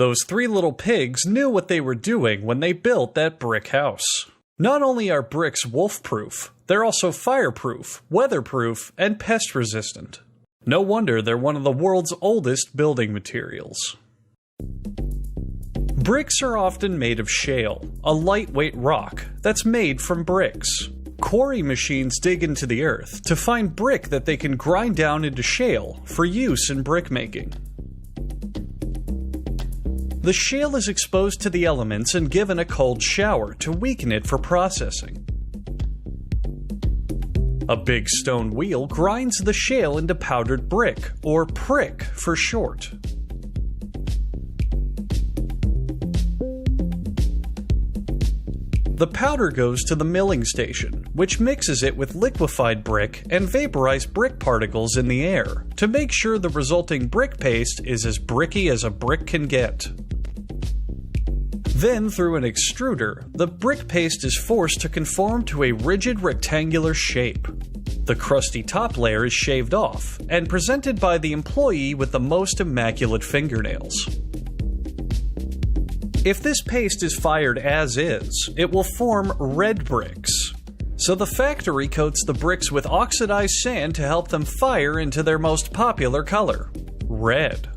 Those three little pigs knew what they were doing when they built that brick house. Not only are bricks wolf-proof, they're also fireproof, weatherproof, and pest-resistant. No wonder they're one of the world's oldest building materials. Bricks are often made of shale, a lightweight rock that's made from bricks. Quarry machines dig into the earth to find brick that they can grind down into shale for use in brickmaking. The shale is exposed to the elements and given a cold shower to weaken it for processing. A big stone wheel grinds the shale into powdered brick, or prick for short. The powder goes to the milling station, which mixes it with liquefied brick and vaporized brick particles in the air to make sure the resulting brick paste is as bricky as a brick can get. Then, through an extruder, the brick paste is forced to conform to a rigid rectangular shape. The crusty top layer is shaved off and presented by the employee with the most immaculate fingernails. If this paste is fired as is, it will form red bricks. So the factory coats the bricks with oxidized sand to help them fire into their most popular color, red.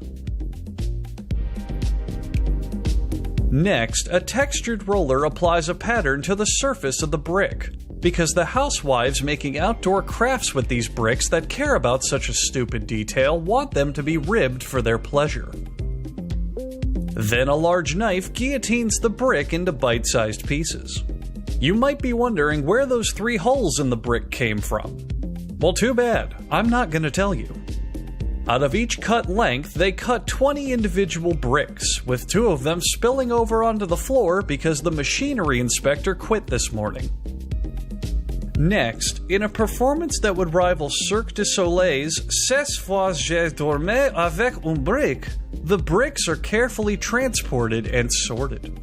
Next, a textured roller applies a pattern to the surface of the brick, because the housewives making outdoor crafts with these bricks that care about such a stupid detail want them to be ribbed for their pleasure. Then a large knife guillotines the brick into bite-sized pieces. You might be wondering where those 3 holes in the brick came from. Well, too bad. I'm not going to tell you. Out of each cut length, they cut 20 individual bricks, with 2 of them spilling over onto the floor because the machinery inspector quit this morning. Next, in a performance that would rival Cirque du Soleil's "Ce soir je dormais avec un brick," the bricks are carefully transported and sorted.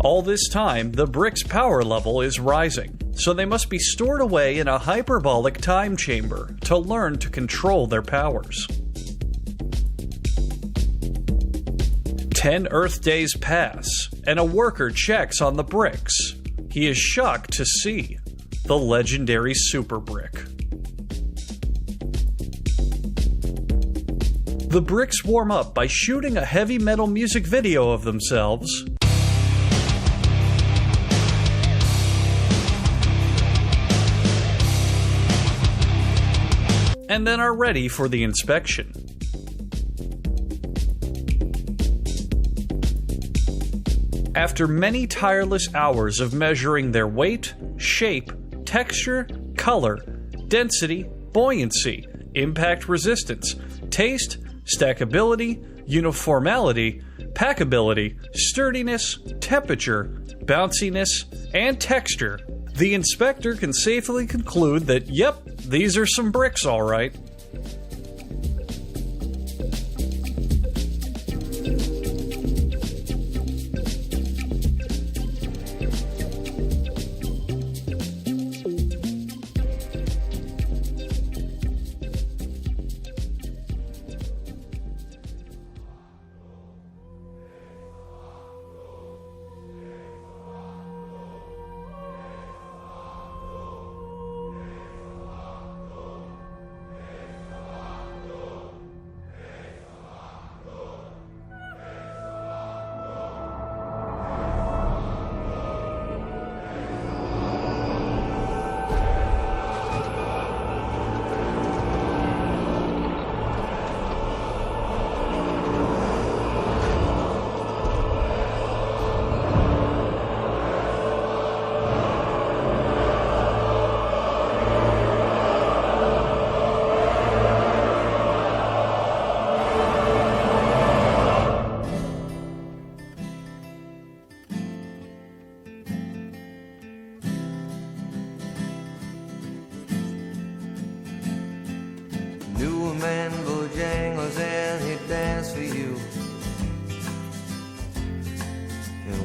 All this time, the brick's power level is rising, so they must be stored away in a hyperbolic time chamber to learn to control their powers. 10 Earth days pass, and a worker checks on the bricks. He is shocked to see the legendary super brick. The bricks warm up by shooting a heavy metal music video of themselves, and then are ready for the inspection. After many tireless hours of measuring their weight, shape, texture, color, density, buoyancy, impact resistance, taste, stackability, uniformity, packability, sturdiness, temperature, bounciness, and texture, the inspector can safely conclude that, yep, these are some bricks all right.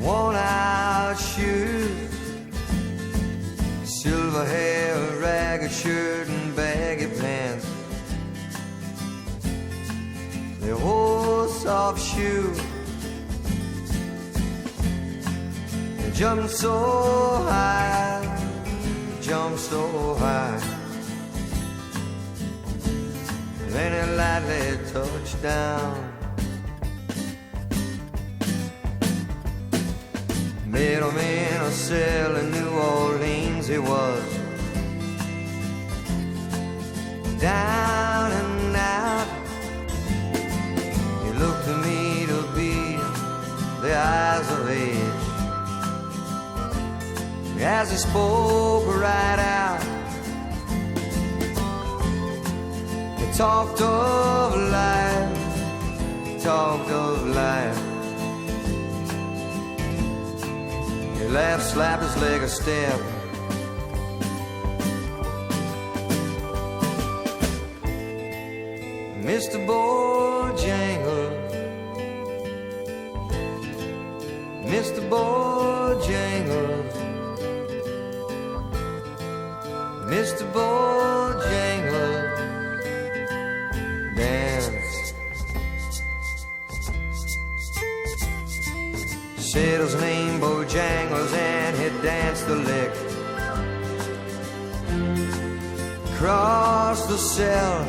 worn-out shoes, silver hair, a ragged shirt and baggy pants. They wore soft shoes. They jumped so high, jumped so high. Then it lightly touched down. Middleman a cell in New Orleans he was, down and out. He looked to me to be the eyes of age, as he spoke right out. He talked of life, he talked of life. He laughed, slapped his leg a step. Mr. Bojangles, Mr. Bojangles, Mr. Bojangles, dance. Said his name Bojangles and he danced the lick. Crossed the cell,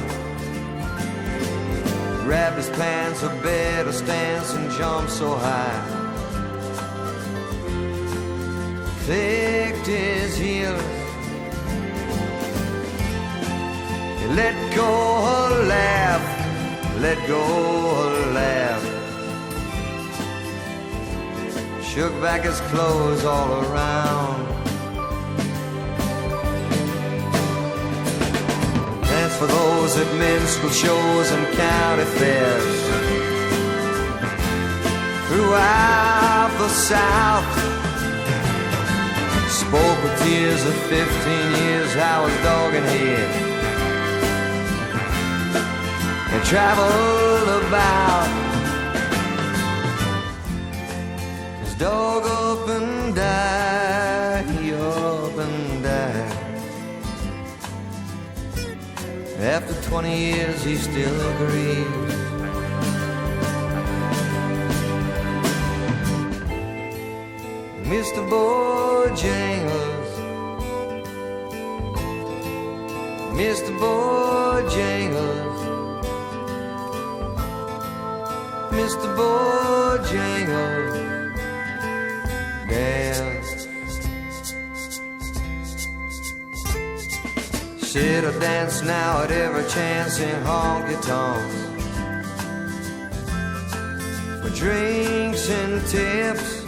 grabbed his pants, a better stance, and jumped so high. Clicked his heels, he let go a laugh, let go a laugh. Shook back his clothes all around. Dance for those at minstrel shows and county fairs throughout the South. Spoke with tears of 15 years how his dog and head and traveled about. Dog up and died, he up and died. After 20 years he still grieves. Mr. Bojangles, Mr. Bojangles, Mr. Bojangles, dance. Said I dance now at every chance in honky-tonks for drinks and tips.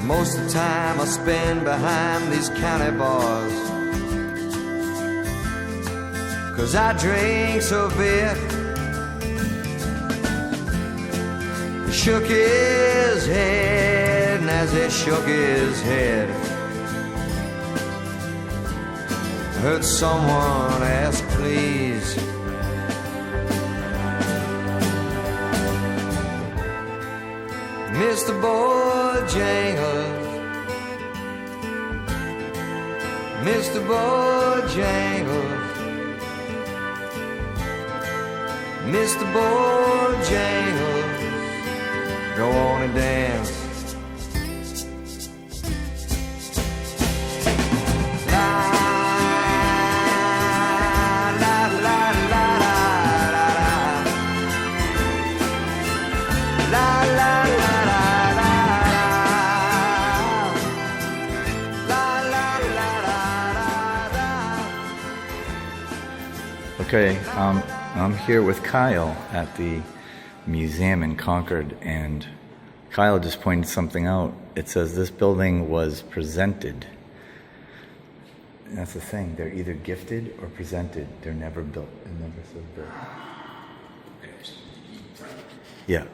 Most of the time I spend behind these county bars, 'cause I drink so bit. He shook his head, and as he shook his head, I heard someone ask please. Mr. Bojangles, Mr. Bojangles, Mr. Bojangles, go on and dance. Okay, I'm here with Kyle at the museum in Concord, and Kyle just pointed something out. It says this building was presented. And that's the thing, they're either gifted or presented. They're never built. They're never so built. Yeah.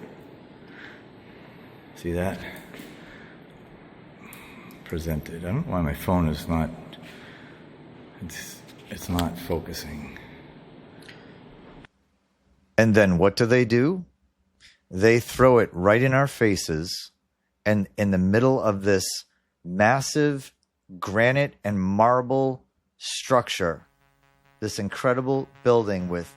See that? Presented. I don't know why my phone is not, it's not focusing. And then what do? They throw it right in our faces And in the middle of this massive granite and marble structure, this incredible building with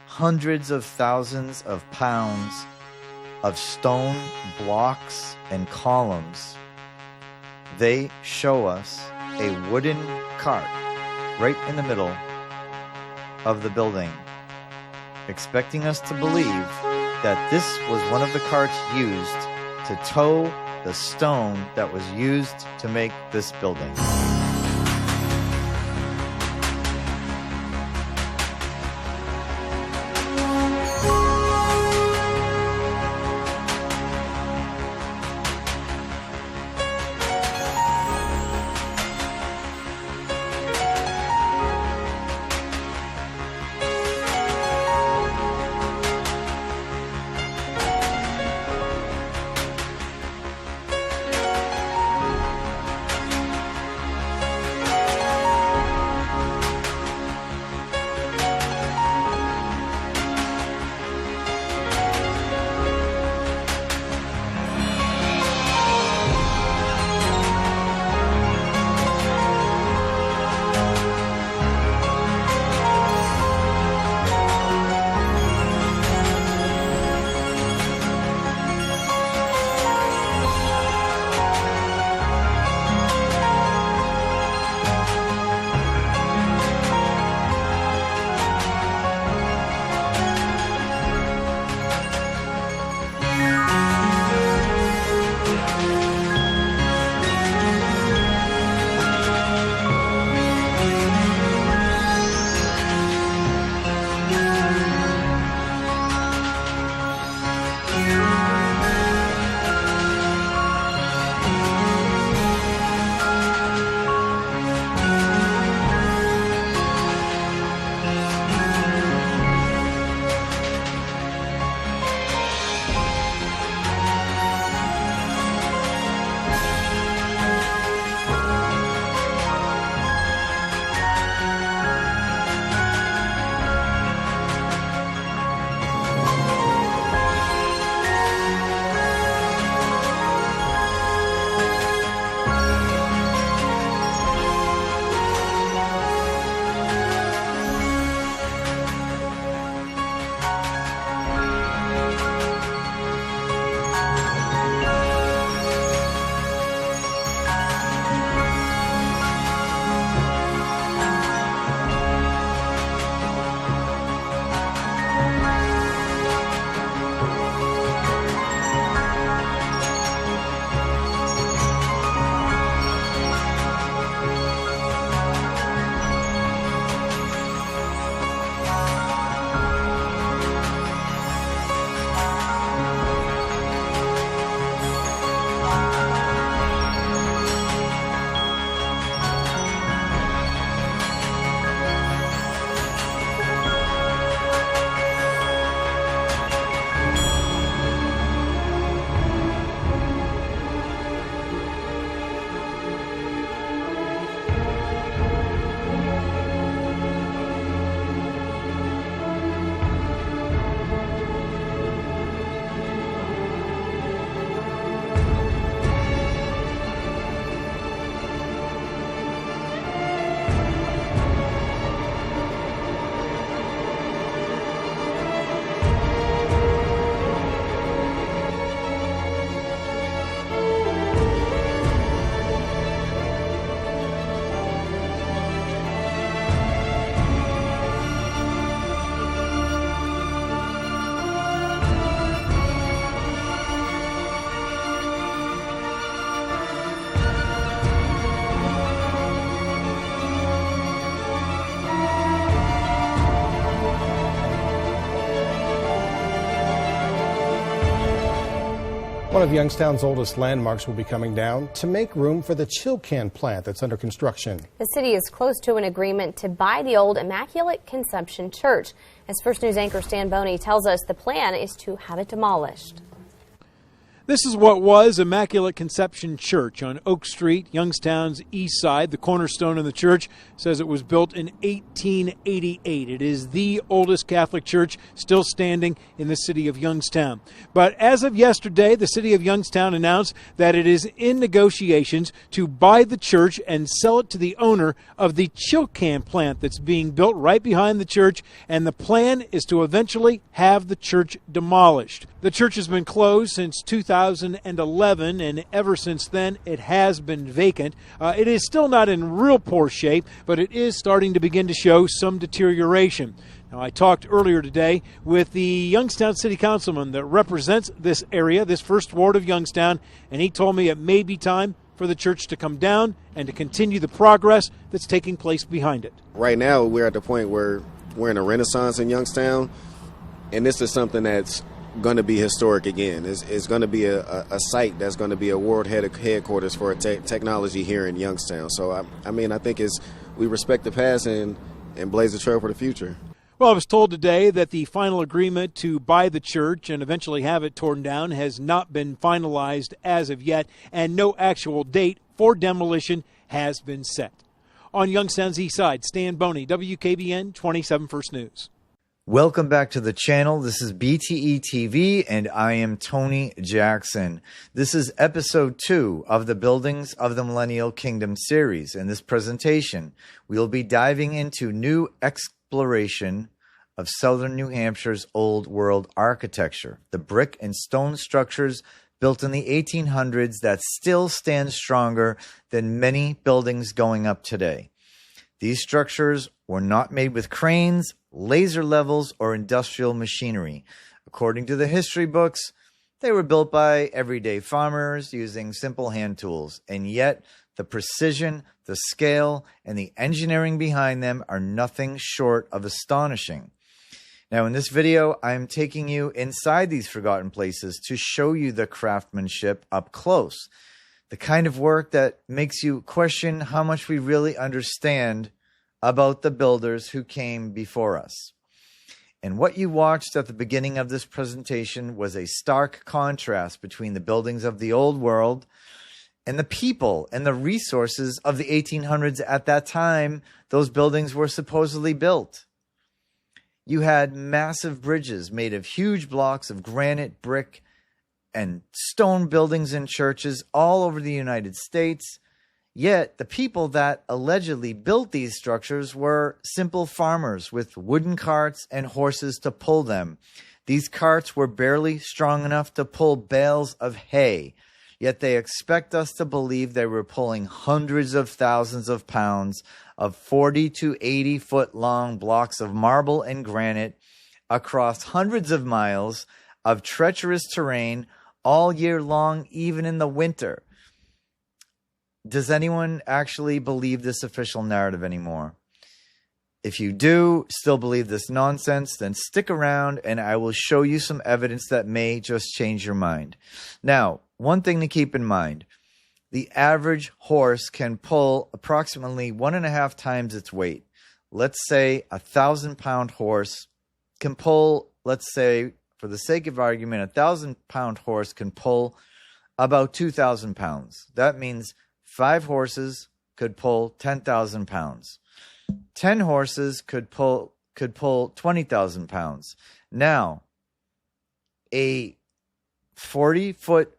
hundreds of thousands of pounds of stone blocks and columns, they show us a wooden cart right in the middle of the building, expecting us to believe that this was one of the carts used to tow the stone that was used to make this building. One of Youngstown's oldest landmarks will be coming down to make room for the chill can plant that's under construction. The city is close to an agreement to buy the old Immaculate Conception Church. As First News anchor Stan Boney tells us, the plan is to have it demolished. This is what was Immaculate Conception Church on Oak Street, Youngstown's east side. The cornerstone of the church says it was built in 1888. It is the oldest Catholic church still standing in the city of Youngstown. But as of yesterday, the city of Youngstown announced that it is in negotiations to buy the church and sell it to the owner of the chill can plant that's being built right behind the church, and the plan is to eventually have the church demolished. The church has been closed since 2011, and ever since then, it has been vacant. It is still not in real poor shape, but it is starting to begin to show some deterioration. Now, I talked earlier today with the Youngstown City Councilman that represents this area, this first ward of Youngstown, and he told me it may be time for the church to come down and to continue the progress that's taking place behind it. Right now, we're at the point where we're in a renaissance in Youngstown, and this is something that's going to be historic again. It's going to be a site that's going to be a world headquarters for technology here in Youngstown. So, I think we respect the past and blaze the trail for the future. Well, I was told today that the final agreement to buy the church and eventually have it torn down has not been finalized as of yet, and no actual date for demolition has been set. On Youngstown's east side, Stan Boney, WKBN 27 First News. Welcome back to the channel. This is BTE TV, and I am Tony Jackson. This is episode 2 of the Buildings of the Millennial Kingdom series. In this presentation, we will be diving into new exploration of Southern New Hampshire's Old World architecture, the brick and stone structures built in the 1800s that still stand stronger than many buildings going up today. These structures were not made with cranes, laser levels, or industrial machinery. According to the history books, they were built by everyday farmers using simple hand tools, and yet the precision, the scale, and the engineering behind them are nothing short of astonishing. Now, in this video, I'm taking you inside these forgotten places to show you the craftsmanship up close, the kind of work that makes you question how much we really understand about the builders who came before us. And what you watched at the beginning of this presentation was a stark contrast between the buildings of the old world and the people and the resources of the 1800s at that time those buildings were supposedly built. You had massive bridges made of huge blocks of granite, brick, and stone buildings and churches all over the United States. Yet, the people that allegedly built these structures were simple farmers with wooden carts and horses to pull them. These carts were barely strong enough to pull bales of hay, yet they expect us to believe they were pulling hundreds of thousands of pounds of 40 to 80 foot long blocks of marble and granite across hundreds of miles of treacherous terrain all year long, even in the winter. Does anyone actually believe this official narrative anymore? If you do still believe this nonsense, then stick around and I will show you some evidence that may just change your mind. Now, one thing to keep in mind, the average horse can pull approximately 1.5 times its weight. Let's say a 1,000-pound horse can pull, let's say, for the sake of argument, a 1,000-pound horse can pull about 2,000 pounds. That means 5 horses could pull 10,000 pounds. 10 horses could pull 20,000 pounds. Now, a 40-foot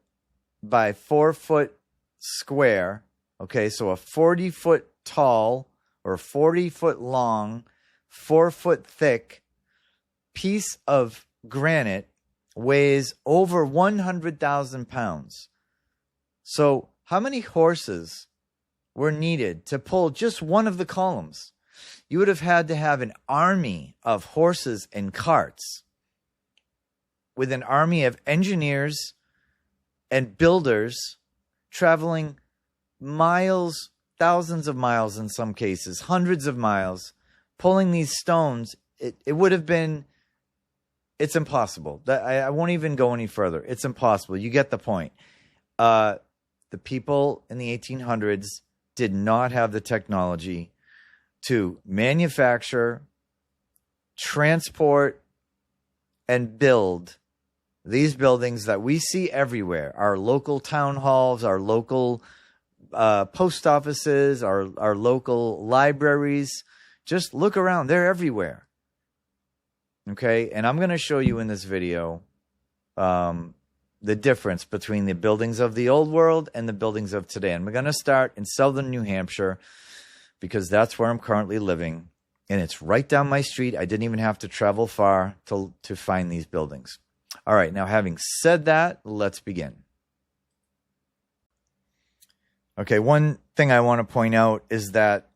by 4-foot square, okay, so a 40-foot tall or 40-foot long, 4-foot thick piece of granite weighs over 100,000 pounds. So, how many horses were needed to pull just one of the columns? You would have had to have an army of horses and carts with an army of engineers and builders traveling miles, thousands of miles in some cases, hundreds of miles, pulling these stones. It would have been, it's impossible. I won't even go any further. It's impossible. You get the point. The people in the 1800s did not have the technology to manufacture, transport, and build these buildings that we see everywhere, our local town halls, our local post offices, our local libraries, just look around. They're everywhere. Okay, and I'm going to show you in this video the difference between the buildings of the old world and the buildings of today. And we're going to start in Southern New Hampshire because that's where I'm currently living. And it's right down my street. I didn't even have to travel far to find these buildings. All right, now having said that, let's begin. Okay, one thing I want to point out is that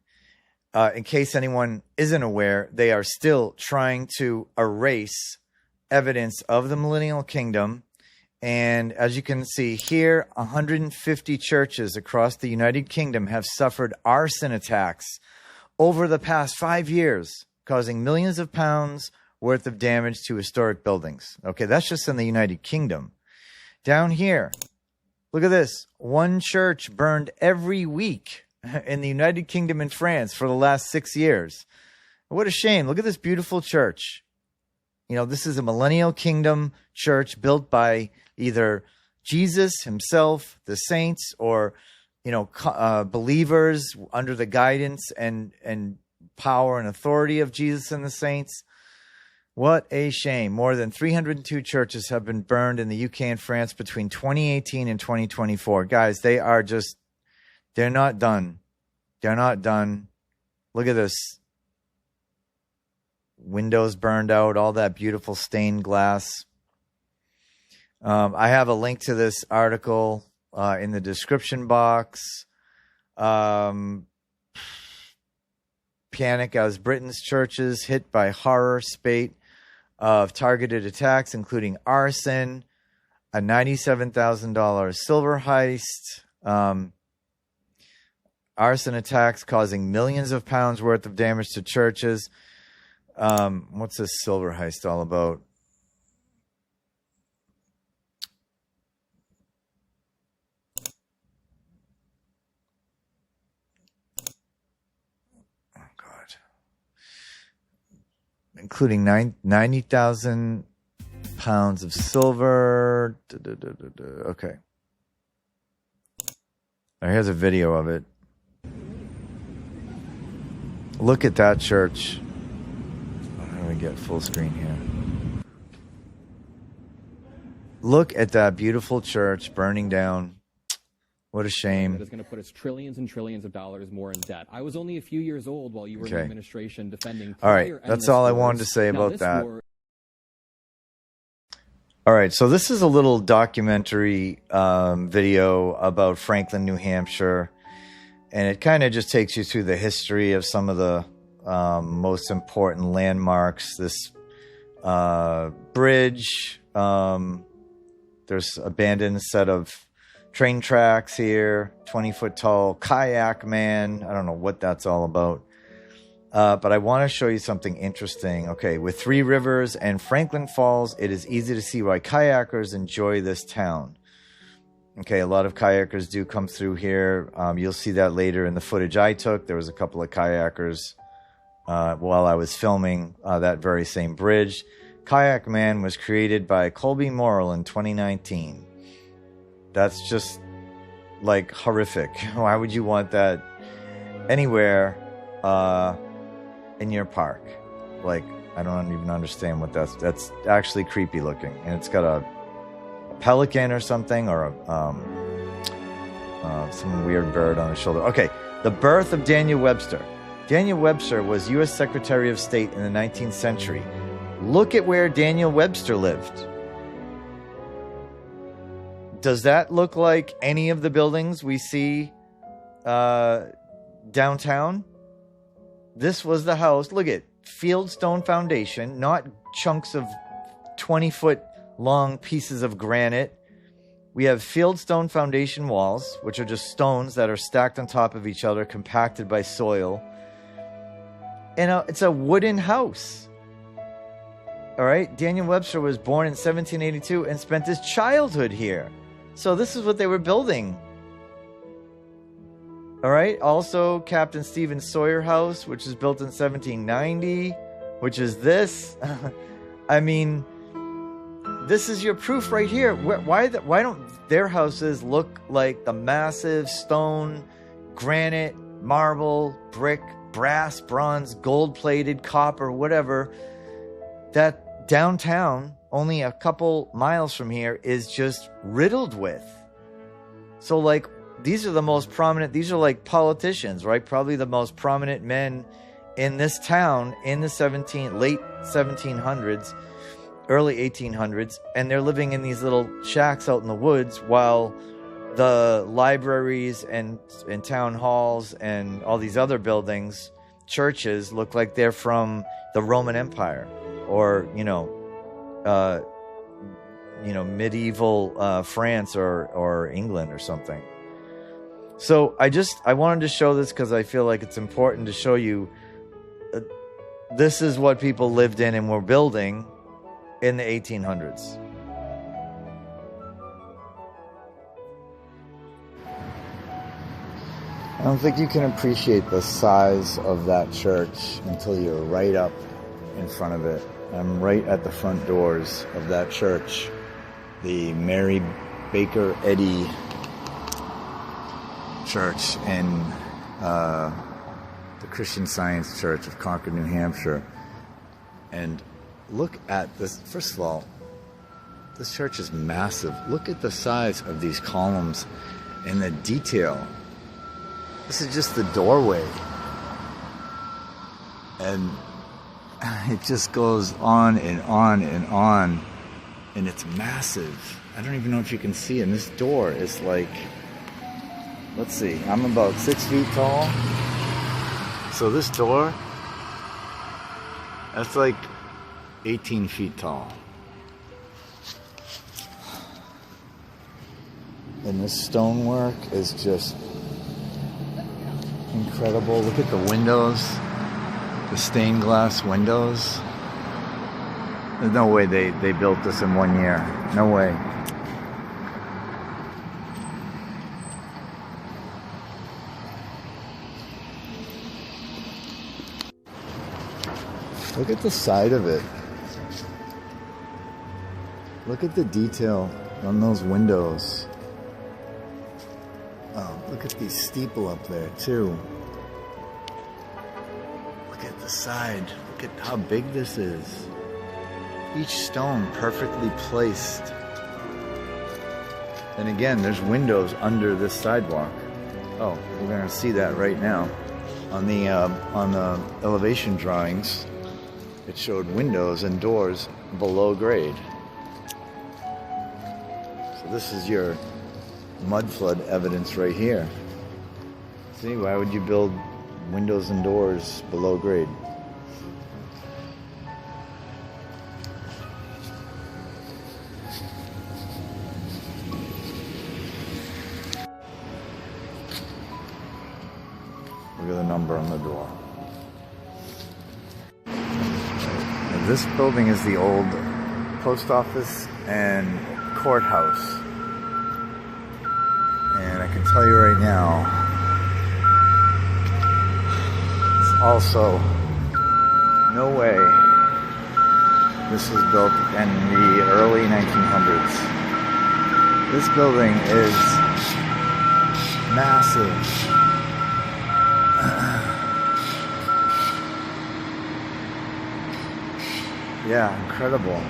in case anyone isn't aware, they are still trying to erase evidence of the Millennial Kingdom. And as you can see here, 150 churches across the United Kingdom have suffered arson attacks over the past 5 years, causing millions of pounds worth of damage to historic buildings. Okay, that's just in the United Kingdom. Down here, look at this. One church burned every week in the United Kingdom and France for the last 6 years. What a shame. Look at this beautiful church. You know, this is a Millennial Kingdom church built by either Jesus himself, the saints, or, you know, believers under the guidance and power and authority of Jesus and the saints. What a shame. More than 302 churches have been burned in the UK and France between 2018 and 2024. Guys, they're not done. They're not done. Look at this. Windows burned out, all that beautiful stained glass. I have a link to this article in the description box. Panic as Britain's churches hit by horror spate of targeted attacks, including arson, a $97,000 silver heist, arson attacks causing millions of pounds worth of damage to churches. What's this silver heist all about? Oh, God. Including 90,000 pounds of silver. Okay. Now here's a video of it. Look at that church. How do we get full screen here? Look at that beautiful church burning down. What a shame. That is going to put us trillions and trillions of dollars more in debt. I was only a few years old while you were in the administration defending. All right, that's all I wanted to say about that. All right, so this is a little documentary video about Franklin, New Hampshire, and it kind of just takes you through the history of some of the most important landmarks. This bridge, there's abandoned set of train tracks here, 20-foot tall kayak man. I don't know what that's all about. But I want to show you something interesting. Okay, with 3 rivers and Franklin Falls, it is easy to see why kayakers enjoy this town. Okay, a lot of kayakers do come through here. You'll see that later in the footage I took. There was a couple of kayakers while I was filming that very same bridge. Kayak Man was created by Colby Morrill in 2019. That's just, like, horrific. Why would you want that anywhere in your park? Like, I don't even understand what that's actually creepy looking. And it's got a pelican or something, or some weird bird on his shoulder. Okay, the birth of Daniel Webster. Daniel Webster was U.S. Secretary of State in the 19th century. Look at where Daniel Webster lived. Does that look like any of the buildings we see downtown? This was the house. Look at fieldstone foundation, not chunks of 20-foot long pieces of granite. We have fieldstone foundation walls, which are just stones that are stacked on top of each other, compacted by soil. And it's a wooden house. All right, Daniel Webster was born in 1782 and spent his childhood here. So this is what they were building. All right, also Captain Stephen Sawyer House, which is built in 1790, which is this. I mean, this is your proof right here. Why don't their houses look like the massive stone, granite, marble, brick, brass, bronze, gold-plated, copper, whatever, that downtown, only a couple miles from here, is just riddled with? So, like, these are the most prominent, these are like politicians, right? Probably the most prominent men in this town in the late 1700s, early 1800s, and they're living in these little shacks out in the woods while the libraries and town halls and all these other buildings, churches, look like they're from the Roman Empire or, medieval France or England or something. So I wanted to show this because I feel like it's important to show you this is what people lived in and were building in the 1800s. I don't think you can appreciate the size of that church until you're right up in front of it. I'm right at the front doors of that church, the Mary Baker Eddy Church in the Christian Science Church of Concord, New Hampshire. And look at this. First of all, this church is massive. Look at the size of these columns and the detail. This is just the doorway. And it just goes on and on and on. And it's massive. I don't even know if you can see it. And this door is like, let's see, I'm about 6 feet tall. So this door, that's like 18 feet tall. And this stonework is just incredible. Look at the windows, the stained glass windows. There's no way they built this in 1 year. No way. Look at the side of it. Look at the detail on those windows. Oh, look at the steeple up there too. Look at the side. Look at how big this is. Each stone perfectly placed. And again, there's windows under this sidewalk. Oh, we're gonna see that right now. On the elevation drawings, it showed windows and doors below grade. So this is your mud flood evidence right here. See, why would you build windows and doors below grade? Look at the number on the door. This building is the old post office and courthouse. And I can tell you right now, it's also no way this was built in the early 1900s. This building is massive. Yeah, incredible.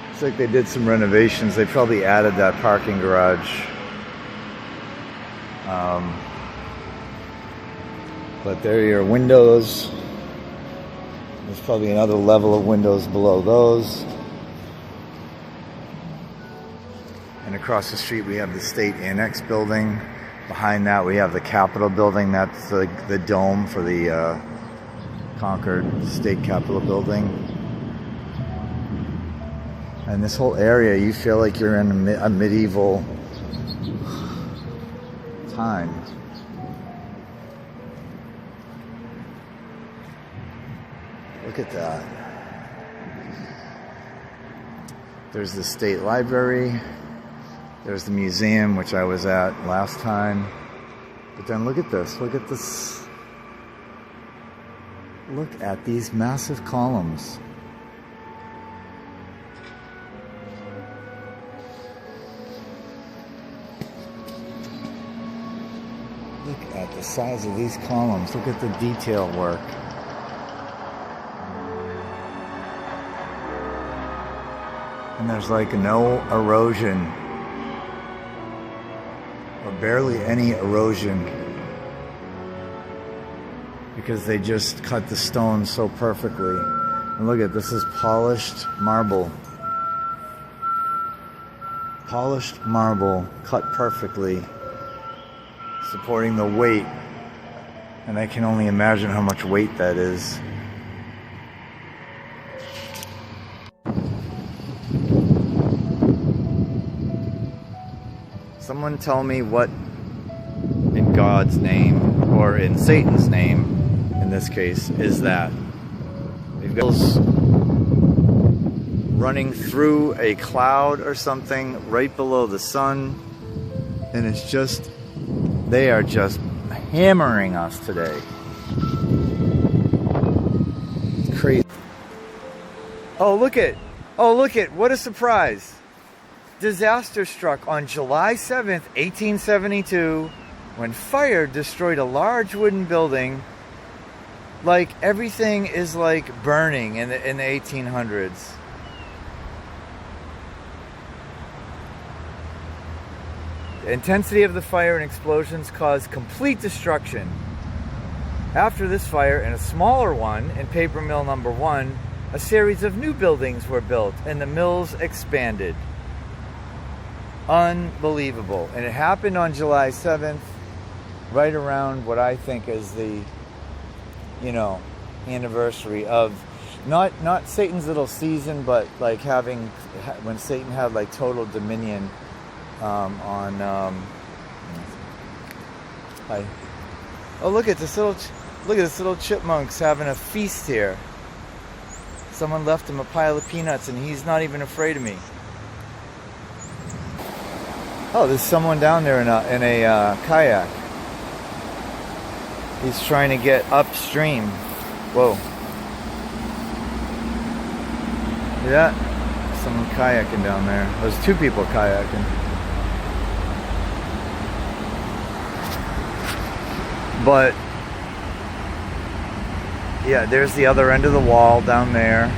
Looks like they did some renovations. They probably added that parking garage. But there are your windows. There's probably another level of windows below those. And across the street we have the State Annex building. Behind that we have the Capitol building. That's the dome for the Concord State Capitol building. And this whole area, you feel like you're in a medieval time. Look at that. There's the State Library. There's the museum, which I was at last time. But then look at this. Look at this. Look at these massive columns. Look at the size of these columns. Look at the detail work. And there's like no erosion, or barely any erosion, because they just cut the stone so perfectly. And look at this, is polished marble. Polished marble cut perfectly, supporting the weight. And I can only imagine how much weight that is. Someone tell me what, in God's name, or in Satan's name, in this case, is that? We've got running through a cloud or something right below the sun, and it's just, they are just hammering us today. It's crazy. Oh, look it! What a surprise! Disaster struck on July 7th, 1872, when fire destroyed a large wooden building. Like, everything is like burning in the 1800s. The intensity of the fire and explosions caused complete destruction. After this fire and a smaller one in paper mill number 1, a series of new buildings were built and the mills expanded. Unbelievable. And it happened on July 7th, right around what I think is the, anniversary of not Satan's little season, but like when Satan had like total dominion oh, look at this little chipmunk's having a feast here. Someone left him a pile of peanuts and he's not even afraid of me. Oh, there's someone down there in a kayak. He's trying to get upstream. Whoa. See that? Someone kayaking down there. There's 2 people kayaking. But yeah, there's the other end of the wall down there.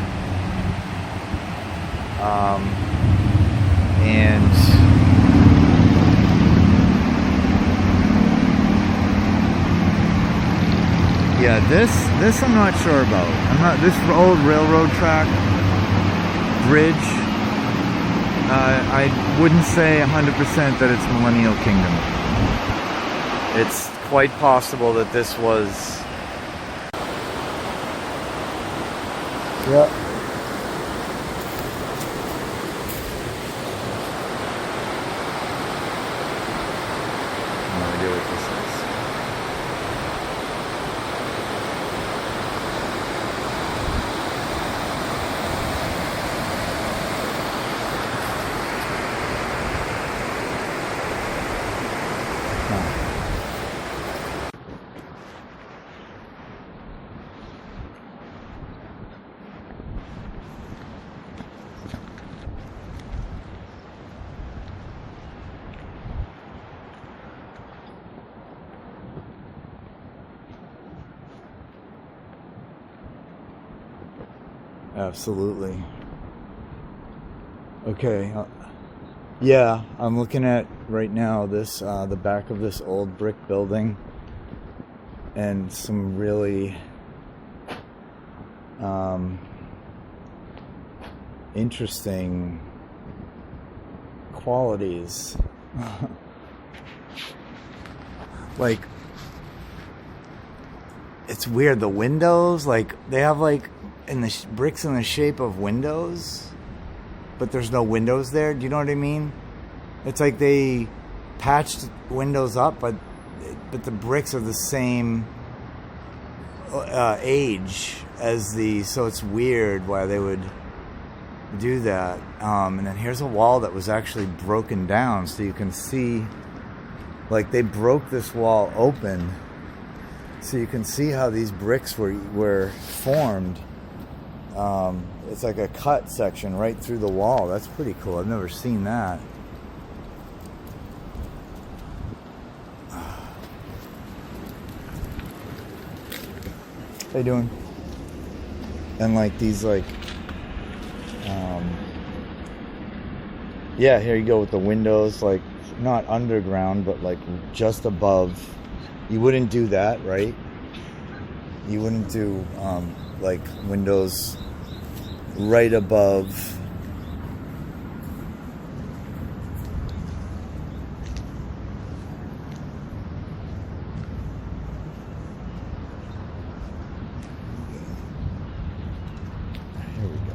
And yeah, this I'm not sure about. This old railroad track bridge. I wouldn't say 100% that it's Millennial Kingdom. It's quite possible that this was. Yeah. No idea what this is. Absolutely. Okay. Yeah, I'm looking at right now this the back of this old brick building, and some really interesting qualities. Like, it's weird. The windows, like, they have like bricks in the shape of windows, but there's no windows there. Do you know what I mean? It's like they patched windows up, but the bricks are the same age as so it's weird why they would do that. And then here's a wall that was actually broken down, so you can see, like, they broke this wall open So you can see how these bricks were formed. It's like a cut section right through the wall. That's pretty cool. I've never seen that. How you doing? And like these like yeah, here you go with the windows, like not underground but like just above. You wouldn't do that, right? You wouldn't do like windows right above. Here we go.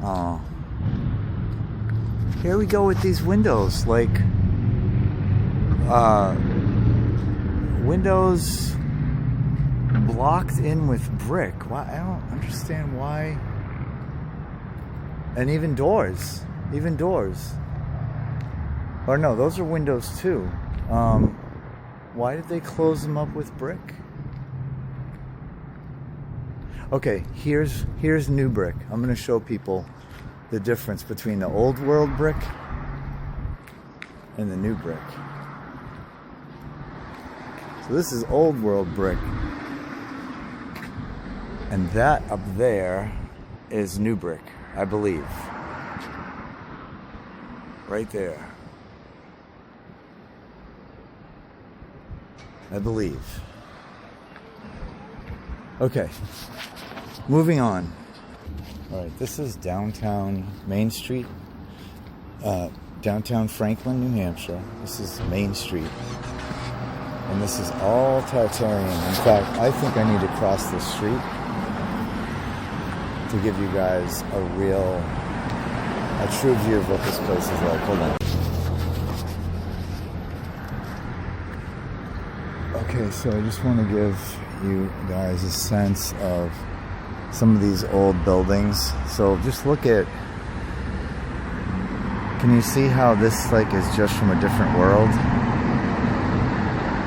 Oh. Here we go with these windows, like windows blocked in with brick. Why? I don't understand why. And even doors. Or no, those are windows too. Why did they close them up with brick? Okay, here's new brick. I'm going to show people the difference between the old world brick and the new brick. So this is old world brick. And that up there is new brick, I believe. Right there. I believe. Okay. Moving on. All right, this is downtown Main Street, downtown Franklin, New Hampshire. This is Main Street. And this is all Tartarian. In fact, I think I need to cross this street to give you guys a true view of what this place is like. Hold on. Okay, so I just want to give you guys a sense of some of these old buildings. So just look at, can you see how this like is just from a different world?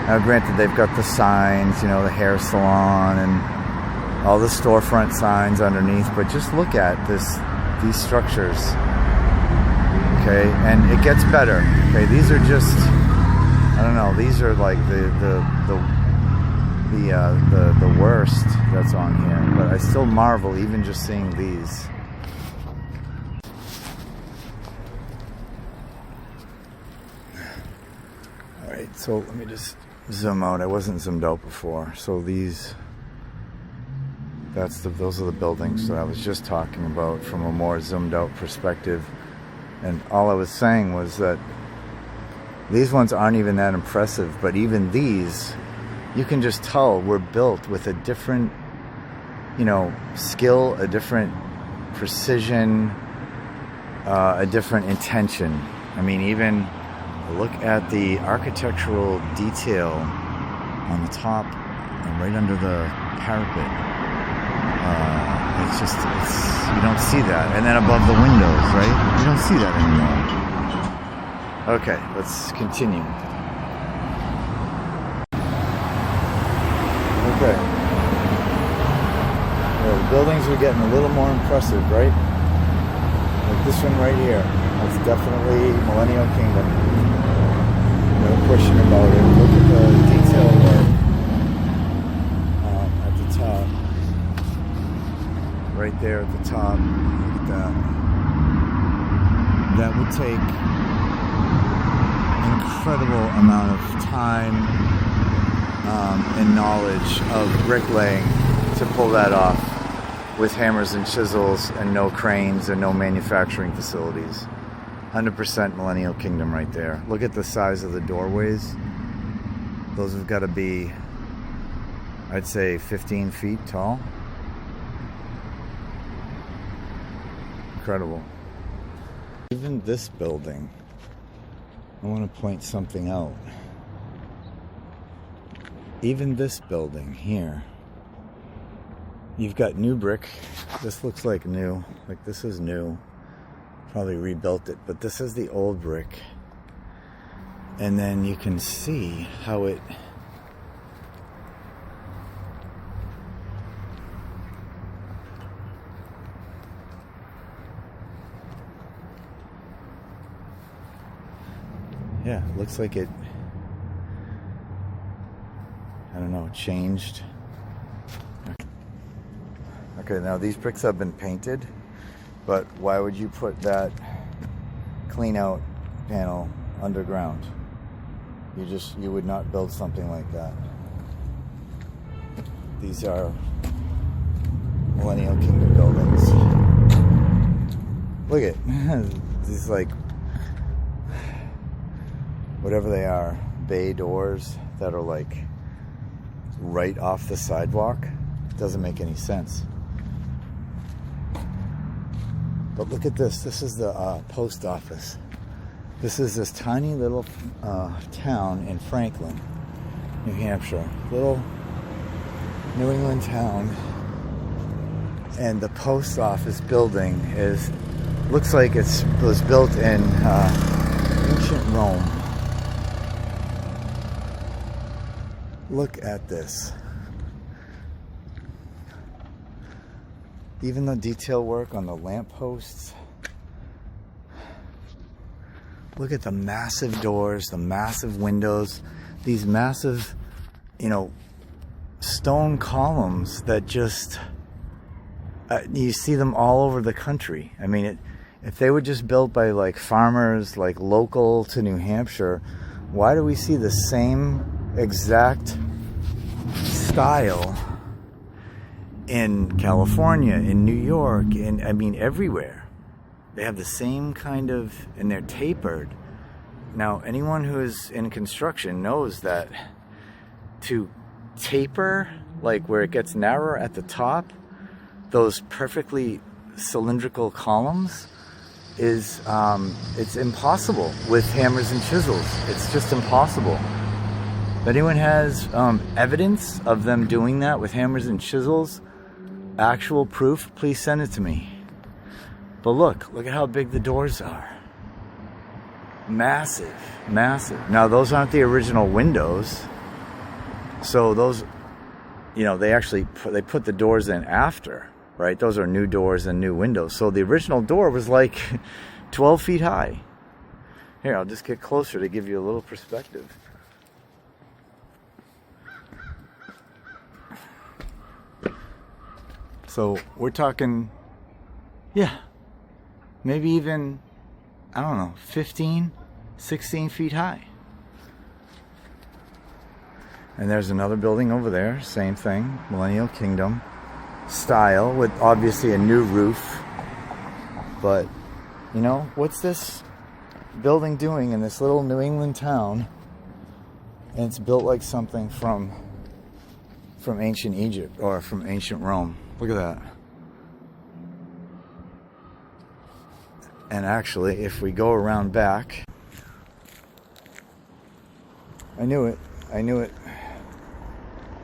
Now granted, they've got the signs, you know, the hair salon and all the storefront signs underneath, but just look at these structures. Okay, and it gets better. Okay, these are just, I don't know, these are like the worst that's on here, but I still marvel even just seeing these. All right, so let me just zoom out. I wasn't zoomed out before. So those are the buildings that I was just talking about from a more zoomed out perspective. And all I was saying was that these ones aren't even that impressive, but even these, you can just tell were built with a different, you know, skill, a different precision, a different intention. I mean, even look at the architectural detail on the top and right under the parapet. You don't see that. And then above the windows, right? You don't see that anymore. Okay, let's continue. Okay. Well, the buildings are getting a little more impressive, right? Like this one right here. That's definitely Millennial Kingdom. No question about it. Look at the detail work at the top. Right there at the top. Look at that. That would take an incredible amount of time and knowledge of bricklaying to pull that off with hammers and chisels and no cranes and no manufacturing facilities. 100% Millennial Kingdom right there. Look at the size of the doorways. Those have got to be, I'd say, 15 feet tall. Incredible. Even this building, I want to point something out. Even this building here You've got new brick. This looks like new. Like this is new. Probably rebuilt it, but this is the old brick. And then you can see how it looks like it, I don't know, changed. Okay, now these bricks have been painted, but why would you put that clean out panel underground? You would not build something like that. These are Millennial Kingdom buildings. Look at these, like, whatever they are, bay doors that are like right off the sidewalk. It doesn't make any sense. But look at this. This is the post office. This is this tiny little town in Franklin, New Hampshire. Little New England town. And the post office building looks like it was built in ancient Rome. Look at this. Even the detail work on the lampposts. Look at the massive doors, the massive windows, these massive, stone columns that just, you see them all over the country. I mean, if they were just built by like farmers, like local to New Hampshire, why do we see the same exact style in California, in New York, everywhere? They have the same kind of, and they're tapered. Now, anyone who is in construction knows that to taper, like where it gets narrower at the top, those perfectly cylindrical columns is, it's impossible with hammers and chisels. It's just impossible. If anyone has evidence of them doing that with hammers and chisels, actual proof, please send it to me. But look at how big the doors are. Massive, massive. Now, those aren't the original windows. So those, they put the doors in after, right? Those are new doors and new windows. So the original door was like 12 feet high. Here, I'll just get closer to give you a little perspective. So we're talking, maybe even, 15, 16 feet high. And there's another building over there, same thing, Millennial Kingdom style, with obviously a new roof. But, what's this building doing in this little New England town? And it's built like something from ancient Egypt or from ancient Rome. Look at that. And actually, if we go around back, I knew it.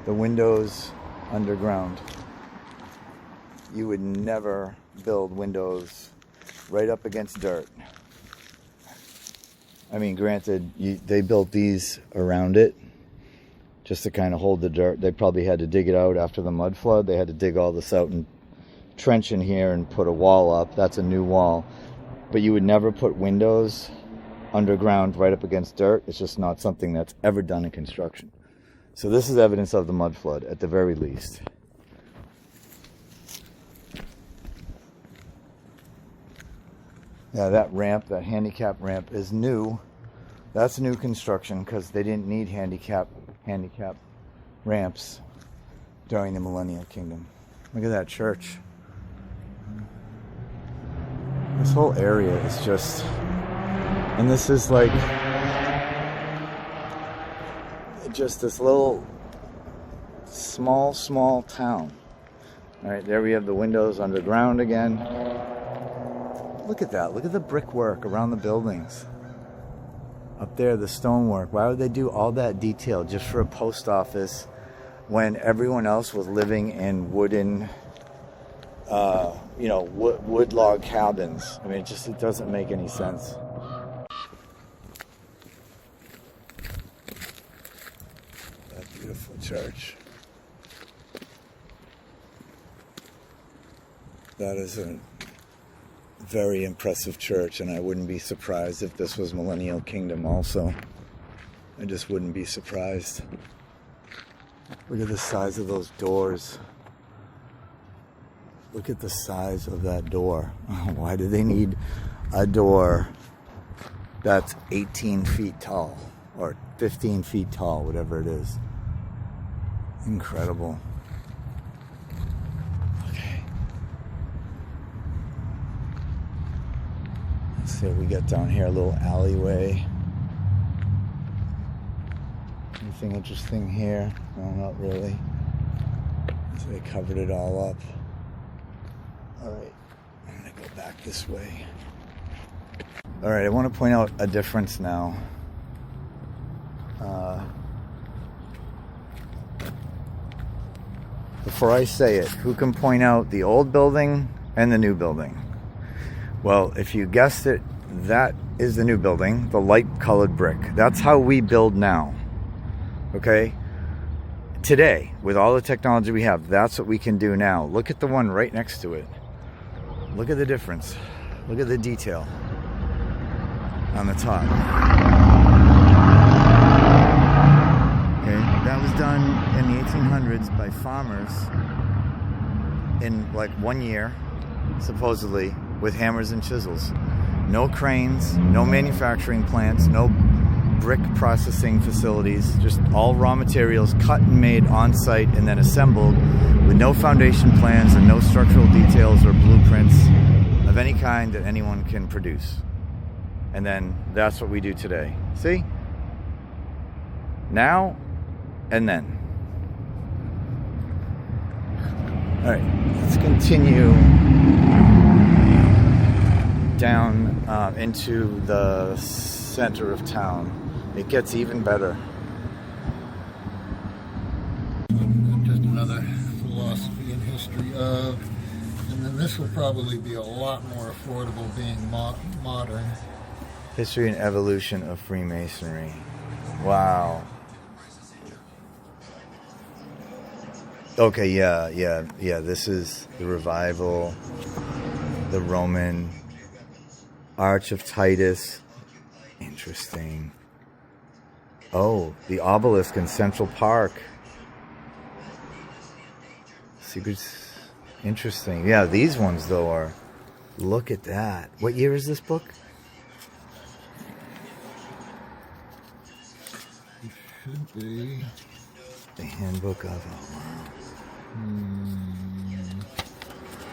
The windows underground. You would never build windows right up against dirt. Granted, they built these around it just to kind of hold the dirt. They probably had to dig it out after the mud flood. They had to dig all this out and trench in here and put a wall up. That's a new wall. But you would never put windows underground right up against dirt. It's just not something that's ever done in construction. So this is evidence of the mud flood, at the very least. Yeah, that ramp, that handicap ramp is new. That's new construction because they didn't need handicap ramps during the Millennial Kingdom. Look at that church. This whole area is just, and this is like just this little small town. All right, there we have the windows underground again. Look at that. Look at the brickwork around the buildings. Up there, the stonework. Why would they do all that detail just for a post office when everyone else was living in wooden, wood log cabins. I mean, it doesn't make any sense. That beautiful church. That is a very impressive church, and I wouldn't be surprised if this was Millennial Kingdom also. I just wouldn't be surprised. Look at the size of those doors. Look at the size of that door. Why do they need a door that's 18 feet tall or 15 feet tall, whatever it is? Incredible. Okay. Let's see what we get down here. A little alleyway. Anything interesting here? No, not really. So they covered it all up. Alright, I'm going to go back this way. Alright, I want to point out a difference now. Before I say it, who can point out the old building and the new building? Well, if you guessed it, that is the new building, the light colored brick. That's how we build now. Okay? Today, with all the technology we have, that's what we can do now. Look at the one right next to it. Look at the difference. Look at the detail on the top. Okay, that was done in the 1800s by farmers in like 1 year, supposedly, with hammers and chisels. No cranes, no manufacturing plants, no brick processing facilities, just all raw materials cut and made on site and then assembled with no foundation plans and no structural details or blueprints of any kind that anyone can produce. And then that's what we do today. See? Now and then. All right, let's continue down into the center of town. It gets even better. Just another philosophy and history of, and then this will probably be a lot more affordable being modern. History and evolution of Freemasonry. Wow. Okay, yeah. This is the revival, the Roman Arch of Titus. Interesting. Oh, the obelisk in Central Park. Secrets. Interesting. Yeah, these ones, though, are... Look at that. What year is this book? It should be... The Handbook of...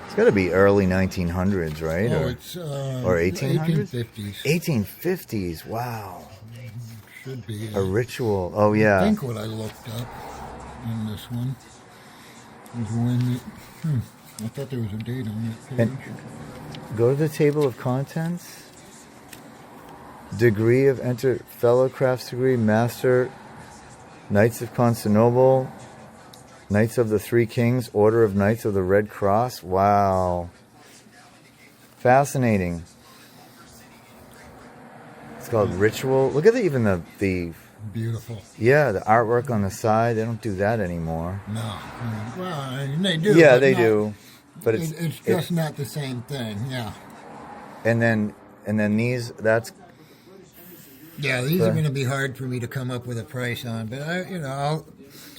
It's got to be early 1900s, right? Oh, it's... or 1800s? 1850s. 1850s, wow. Should be. A ritual. Oh, yeah. I think what I looked up in this one was when it... I thought there was a date on that page. And go to the table of contents. Degree of fellow crafts degree, master, Knights of Constantinople, Knights of the Three Kings, Order of Knights of the Red Cross. Wow. Fascinating. It's called Ritual. Look at even the beautiful. Yeah, the artwork on the side. They don't do that anymore. No. Well, they do. Yeah, they do. But it's just not the same thing. Yeah. And then these. That's. Yeah, these are going to be hard for me to come up with a price on, but I'll.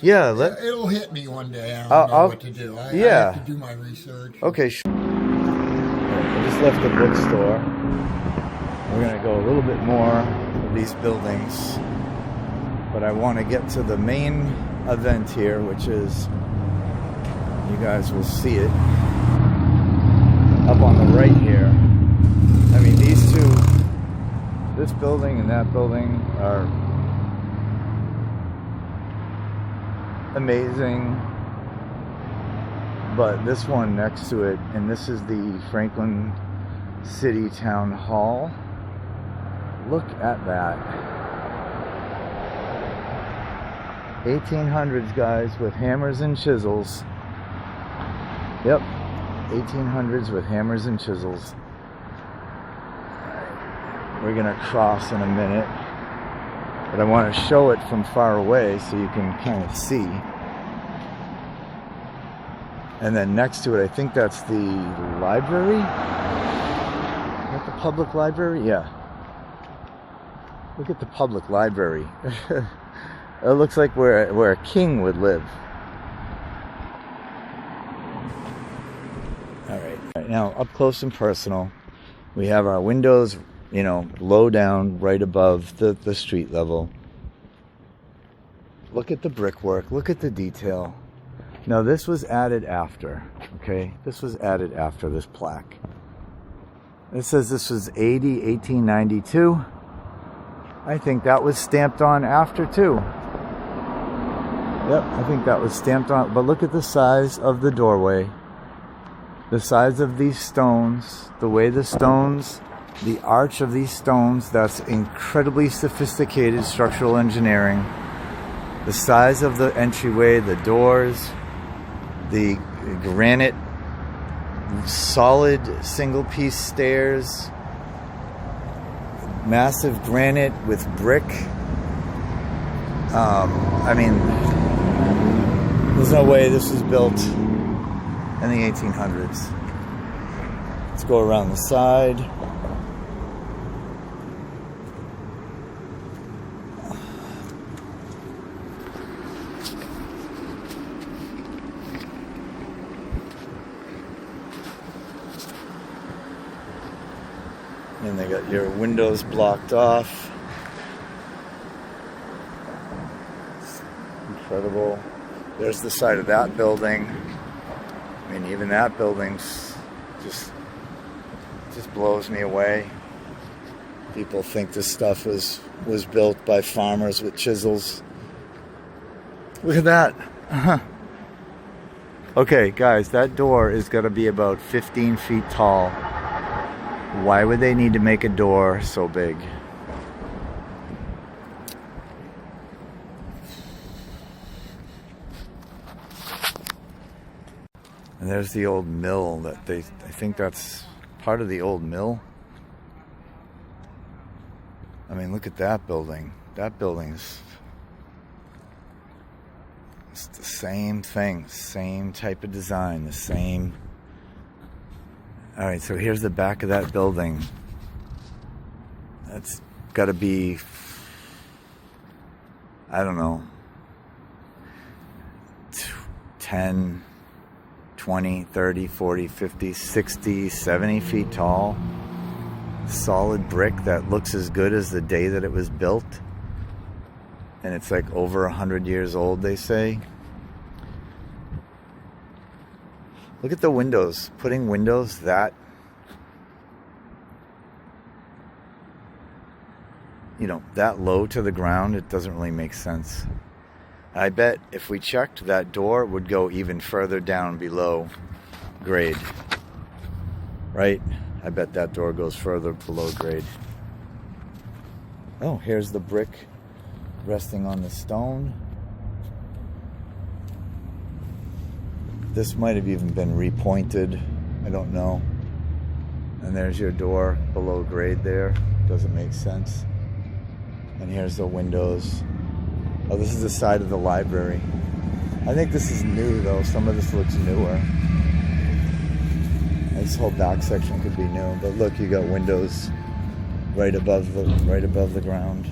Yeah, it'll hit me one day. I don't know what to do. I have to do my research. Okay. I just left the bookstore. We're going to go a little bit more of these buildings, but I want to get to the main event here, which is, you guys will see it up on the right here. I mean, these two, this building and that building, are amazing, but this one next to it, and this is the Franklin City Town Hall. Look at that. 1800s, guys, with hammers and chisels. Yep, 1800s with hammers and chisels. We're gonna cross in a minute, but I want to show it from far away so you can kind of see. And then next to it, I think that's the library. Is that the public library? Yeah. Look at the public library. It looks like where a king would live. All right, now up close and personal, we have our windows, you know, low down, right above the street level. Look at the brickwork. Look at the detail. Now, this was added after, okay? This was added after this plaque. It says this was 1892. I think that was stamped on after, too. Yep, I think that was stamped on. But look at the size of the doorway. The size of these stones. The way the stones, the arch of these stones, that's incredibly sophisticated structural engineering. The size of the entryway, the doors, the granite, solid single-piece stairs, massive granite with brick. I mean, there's no way this was built in the 1800s. Let's go around the side. And they got your windows blocked off. Incredible. There's the side of that building. I mean, even that building's just blows me away. People think this stuff was built by farmers with chisels. Look at that. Okay, guys, that door is going to be about 15 feet tall. Why would they need to make a door so big? And there's the old mill that I think that's part of the old mill. I mean, look at that building. That building's it's the same thing, same type of design, the same. All right, so here's the back of that building. That's got to be, I don't know, 10, 20, 30, 40, 50, 60, 70 feet tall. Solid brick that looks as good as the day that it was built. And it's like over 100 years old, they say. Look at the windows. Putting windows that, you know, that low to the ground, it doesn't really make sense. I bet if we checked, that door would go even further down below grade. Right? I bet that door goes further below grade. Oh, here's the brick resting on the stone. This might have even been repointed. I don't know. And there's your door below grade there. Doesn't make sense. And here's the windows. Oh, this is the side of the library. I think this is new, though. Some of this looks newer. This whole back section could be new. But look, you got windows right above the ground.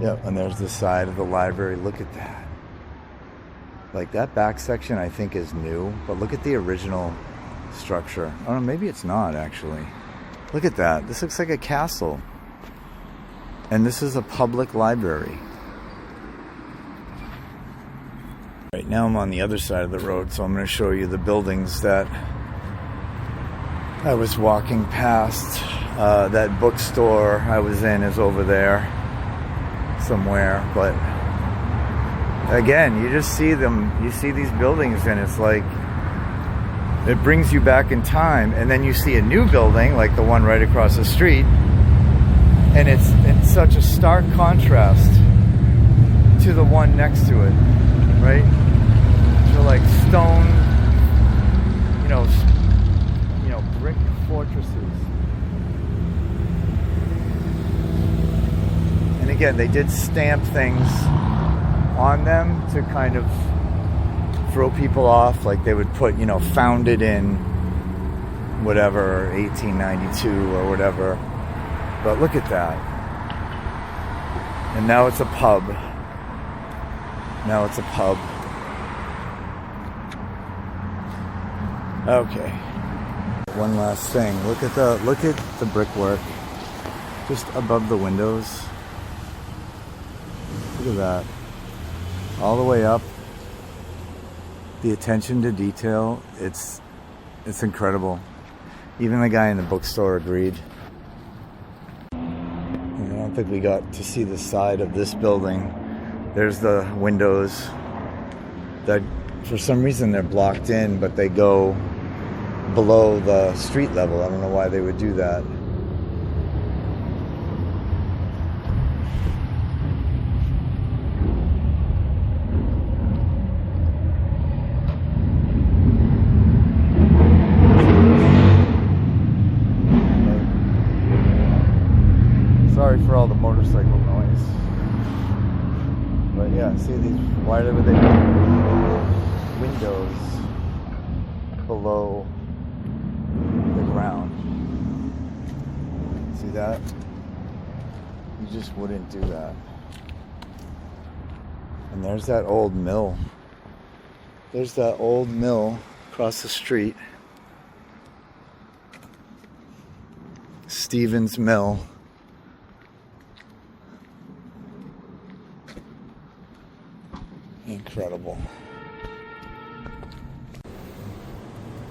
Yep, and there's the side of the library. Look at that. Like, that back section I think is new, but look at the original structure. Oh, no, maybe it's not, actually. Look at that. This looks like a castle. And this is a public library. Right now I'm on the other side of the road, so I'm going to show you the buildings that I was walking past. That bookstore I was in is over there somewhere, but again, you just see them, you see these buildings, and it's like, it brings you back in time. And then you see a new building, like the one right across the street, and it's such a stark contrast to the one next to it, right? So like stone, you know, brick fortresses. And again, they did stamp things on them to kind of throw people off. Like they would put, you know, founded in whatever, 1892 or whatever. But look at that. And now it's a pub. Now it's a pub. Okay. One last thing. Look at the brickwork just above the windows. Look at that. All the way up. The attention to detail, it's incredible. Even the guy in the bookstore agreed. I don't think we got to see the side of this building. There's the windows that for some reason they're blocked in, but they go below the street level. I don't know why they would do that. Sorry for all the motorcycle noise. But yeah, see these, why would they put windows below the ground? See that? You just wouldn't do that. And there's that old mill. There's that old mill across the street. Stevens Mill. Incredible.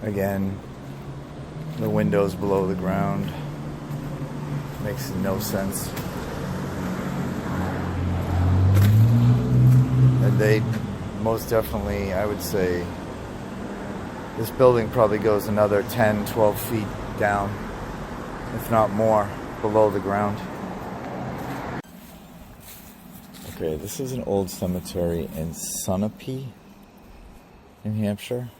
Again, the windows below the ground. Makes no sense. And they most definitely, I would say, this building probably goes another 10, 12 feet down, if not more, below the ground. Okay, this is an old cemetery in Sunapee, New Hampshire.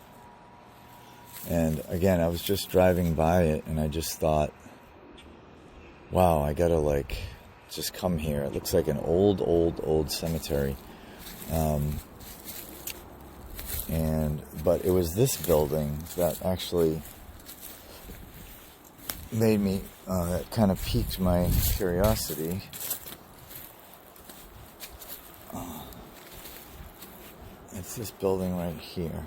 And again, I was just driving by it and I just thought, wow, I gotta just come here. It looks like an old cemetery. But it was this building that actually made me, that kind of piqued my curiosity. It's this building right here.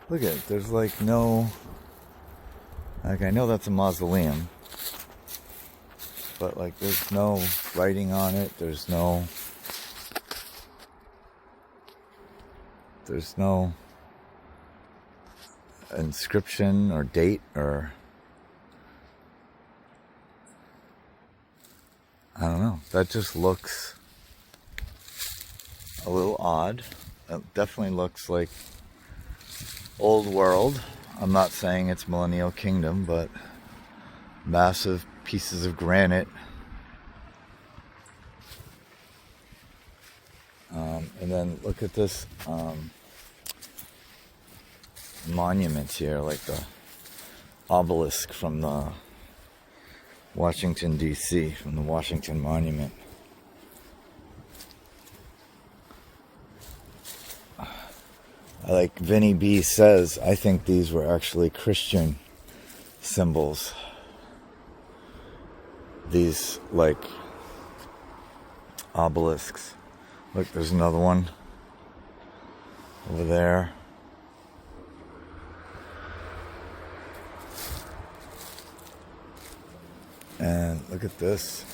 Look at it, there's no, I know that's a mausoleum, but there's no writing on it, there's no inscription or date or, I don't know, that just looks a little odd. It definitely looks like old world. I'm not saying it's Millennial Kingdom, but massive pieces of granite. And then look at this monument here, like the obelisk from the Washington, D.C., from the Washington Monument. Like Vinny B says, I think these were actually Christian symbols. These, obelisks. Look, there's another one over there. And look at this.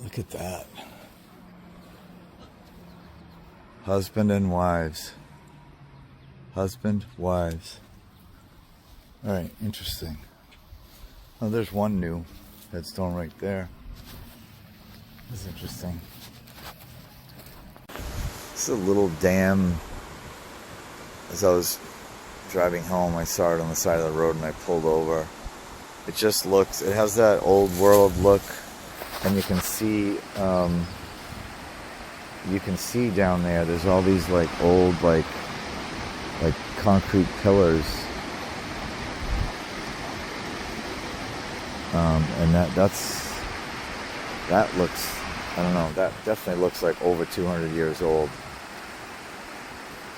Look at that. Husband and wives. Husband, wives. All right, interesting. Oh, there's one new headstone right there. That's interesting. This is a little dam. As I was driving home, I saw it on the side of the road and I pulled over. It just looks, it has that old world look, and you can see down there, there's all these like old like concrete pillars. And that looks, I don't know, that definitely looks like over 200 years old.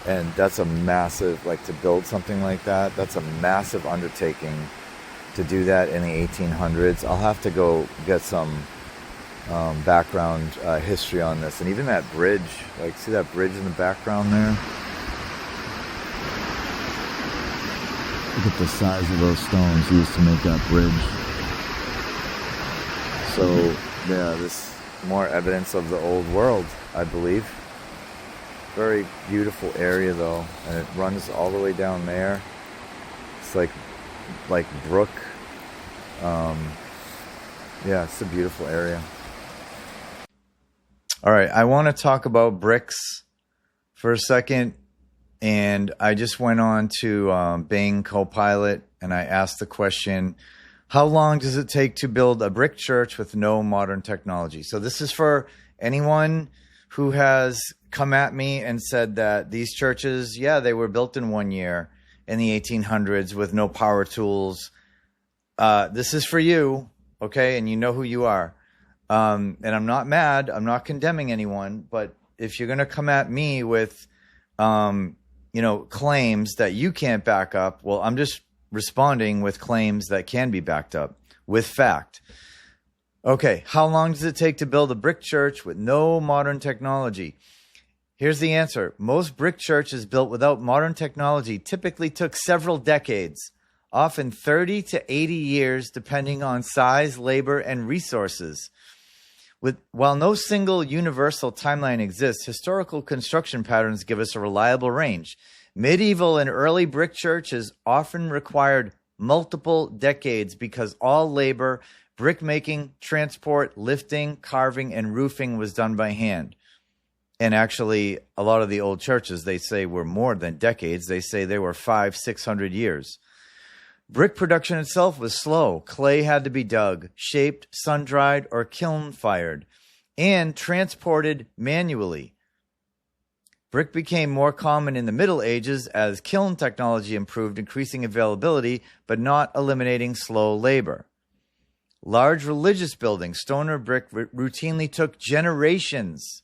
And that's a massive, like to build something like that, that's a massive undertaking to do that in the 1800s. I'll have to go get some background history on this. And even that bridge, like see that bridge in the background there? Look at the size of those stones used to make that bridge. So, yeah, this more evidence of the old world, I believe. Very beautiful area, though, and it runs all the way down there. It's like brook. Yeah, it's a beautiful area. All right, I want to talk about bricks for a second. And I just went on to Bing Copilot, and I asked the question, how long does it take to build a brick church with no modern technology? So this is for anyone who has come at me and said that these churches, yeah, they were built in 1 year in the 1800s with no power tools. This is for you, okay? And you know who you are. And I'm not mad. I'm not condemning anyone. But if you're going to come at me with, claims that you can't back up, well, I'm just responding with claims that can be backed up with fact. Okay, how long does it take to build a brick church with no modern technology? Here's the answer. Most brick churches built without modern technology typically took several decades, often 30 to 80 years, depending on size, labor, and resources. While no single universal timeline exists, historical construction patterns give us a reliable range. Medieval and early brick churches often required multiple decades because all labor, brick making, transport, lifting, carving, and roofing was done by hand. And actually, a lot of the old churches, they say, were more than decades. They say they were 500-600 years. Brick production itself was slow. Clay had to be dug, shaped, sun-dried, or kiln-fired, and transported manually. Brick became more common in the Middle Ages as kiln technology improved, increasing availability, but not eliminating slow labor. Large religious buildings, stone or brick, routinely took generations.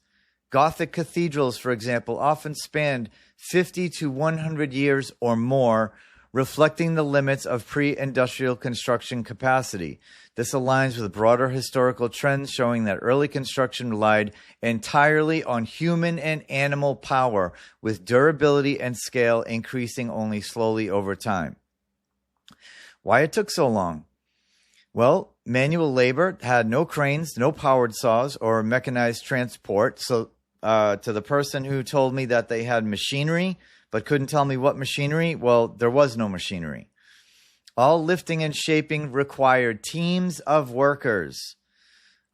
Gothic cathedrals, for example, often spanned 50 to 100 years or more, reflecting the limits of pre-industrial construction capacity. This aligns with broader historical trends showing that early construction relied entirely on human and animal power, with durability and scale increasing only slowly over time. Why it took so long? Well, manual labor had no cranes, no powered saws, or mechanized transport. So to the person who told me that they had machinery but couldn't tell me what machinery, well, there was no machinery. All lifting and shaping required teams of workers.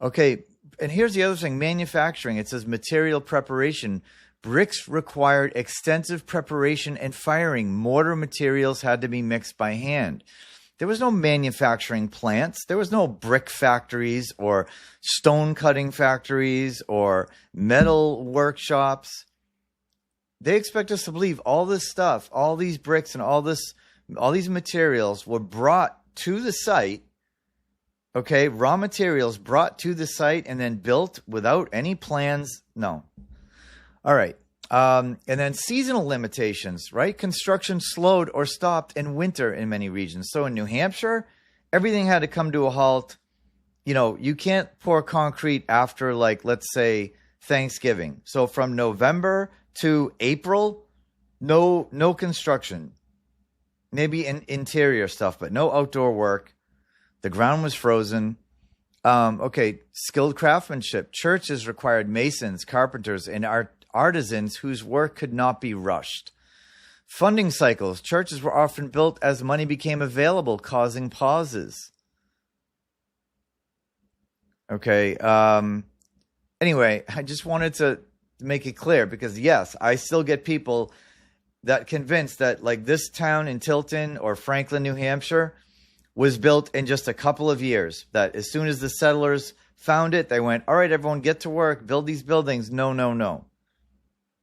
Okay, and here's the other thing, manufacturing. It says material preparation. Bricks required extensive preparation and firing. Mortar materials had to be mixed by hand. There was no manufacturing plants. There was no brick factories or stone cutting factories or metal workshops. They expect us to believe all this stuff, all these bricks and all these materials were brought to the site, okay, raw materials brought to the site and then built without any plans. No. All right. And then seasonal limitations, right? Construction slowed or stopped in winter in many regions. So in New Hampshire, everything had to come to a halt. You know, you can't pour concrete after, like, let's say, Thanksgiving. So from November to April, no construction. Maybe interior stuff, but no outdoor work. The ground was frozen. Okay, skilled craftsmanship. Churches required masons, carpenters, and artisans whose work could not be rushed. Funding cycles. Churches were often built as money became available, causing pauses. Okay. Anyway, I just wanted to make it clear because, yes, I still get people that convinced that like this town in Tilton or Franklin, New Hampshire was built in just a couple of years. That as soon as the settlers found it, they went, all right, everyone get to work, build these buildings. No, no, no.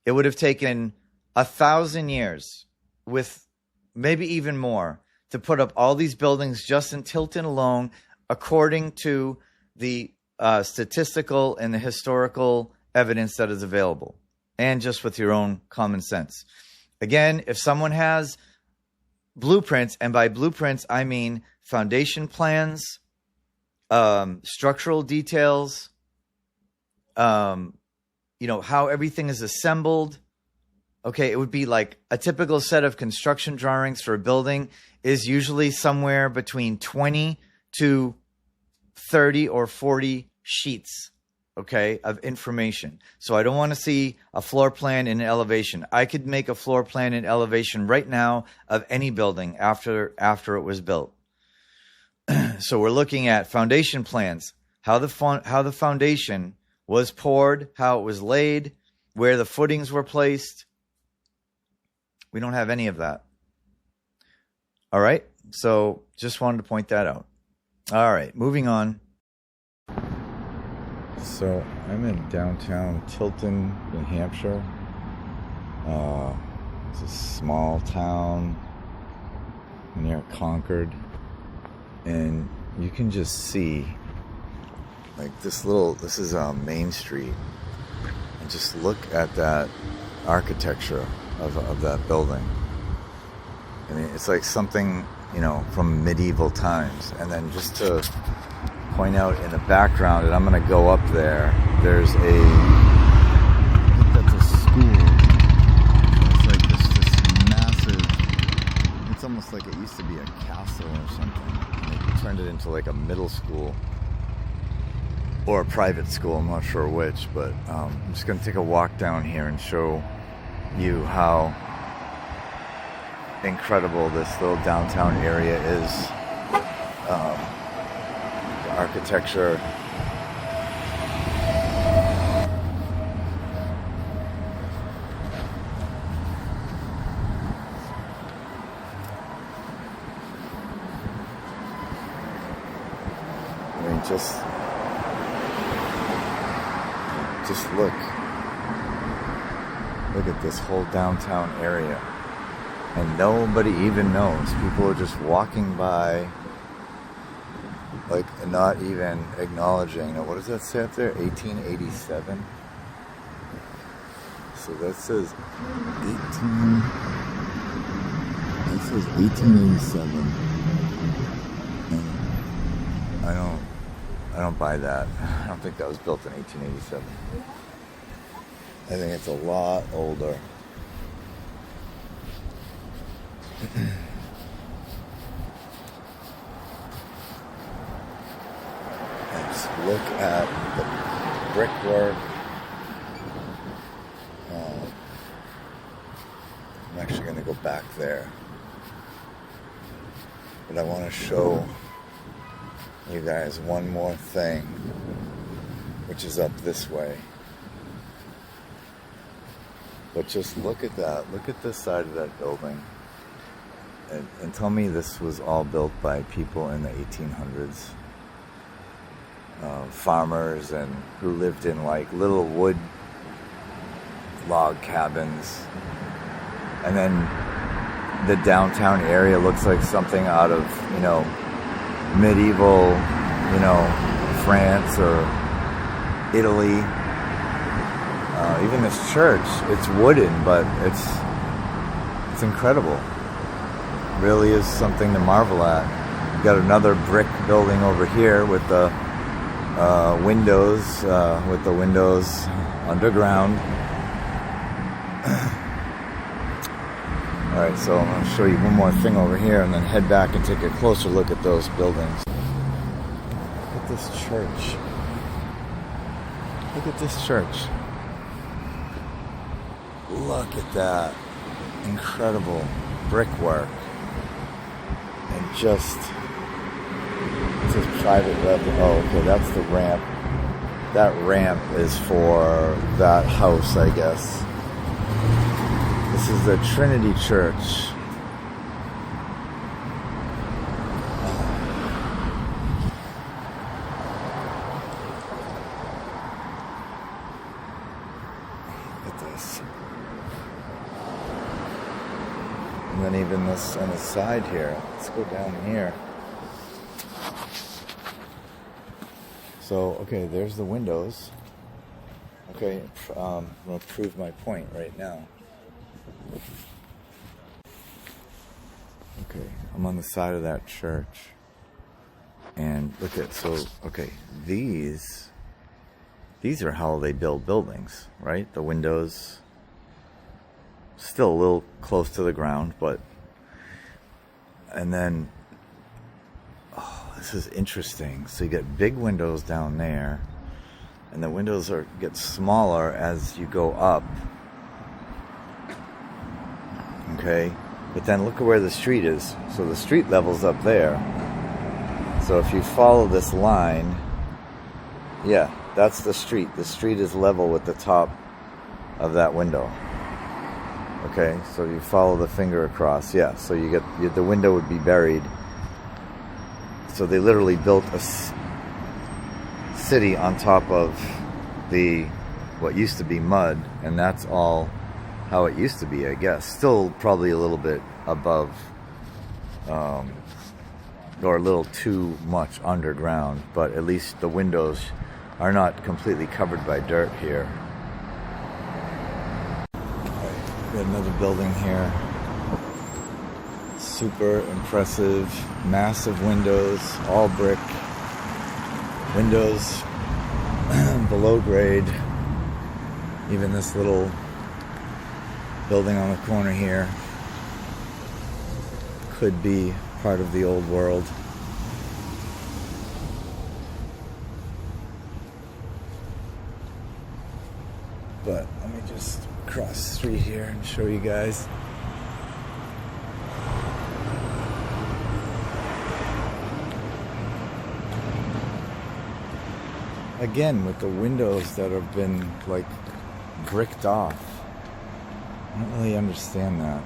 It would have taken 1,000 years with maybe even more to put up all these buildings just in Tilton alone, according to the statistical and the historical evidence that is available, and just with your own common sense. Again, if someone has blueprints, and by blueprints, I mean foundation plans, structural details, how everything is assembled. Okay, it would be like a typical set of construction drawings for a building is usually somewhere between 20 to 30 or 40 sheets, okay, of information. So I don't want to see a floor plan in an elevation. I could make a floor plan in elevation right now of any building after it was built. So we're looking at foundation plans, how the foundation was poured, how it was laid, where the footings were placed. We don't have any of that. All right. So just wanted to point that out. All right. Moving on. So I'm in downtown Tilton, New Hampshire. It's a small town near Concord. And you can just see like this is Main Street. And just look at that architecture of that building. I mean, it's like something, from medieval times. And then just to point out in the background, and I'm going to go up there, there's I think that's a school. It's like this massive, it's almost like it used to be a castle or something. And they turned it into like a middle school. Or a private school, I'm not sure which, but I'm just going to take a walk down here and show you how incredible this little downtown area is. The architecture. I mean, just look at this whole downtown area, and nobody even knows. People are just walking by, like not even acknowledging. What does that say up there? 1887. So that says 1887. And I don't buy that. I don't think that was built in 1887. I think it's a lot older. And just look at the brickwork. I'm actually going to go back there. But I want to show you guys one more thing, which is up this way. But just look at that. Look at this side of that building. And tell me this was all built by people in the 1800s. Farmers and who lived in like little wood log cabins. And then the downtown area looks like something out of, medieval, France or Italy. Even this church, it's wooden, but it's incredible. Really is something to marvel at. We've got another brick building over here with the windows underground. All right, so I'm going to show you one more thing over here and then head back and take a closer look at those buildings. Look at this church. Look at this church. Look at that. incredible brickwork. And just, it says private level. Oh, okay, that's the ramp. That ramp is for that house, I guess. This is the Trinity Church. Look at this. And then even this on the side here. Let's go down here. So, okay, there's the windows. Okay, I'm going to prove my point right now. Okay, I'm on the side of that church. And look at, so, okay, these are how they build buildings, right? The windows, still a little close to the ground, but, and then, oh, this is interesting. So you get big windows down there, and the windows get smaller as you go up. Okay, but then look at where the street is. So the street level's up there. So if you follow this line, yeah, that's the street. The street is level with the top of that window. Okay, so you follow the finger across, yeah. So the window would be buried. So they literally built a city on top of what used to be mud, and that's all how it used to be, I guess. Still probably a little bit above, or a little too much underground, but at least the windows are not completely covered by dirt here. We got another building here. Super impressive, massive windows, all brick windows, below grade. Even this little building on the corner here could be part of the old world. But let me just cross the street here and show you guys. Again, with the windows that have been like bricked off. I don't really understand that.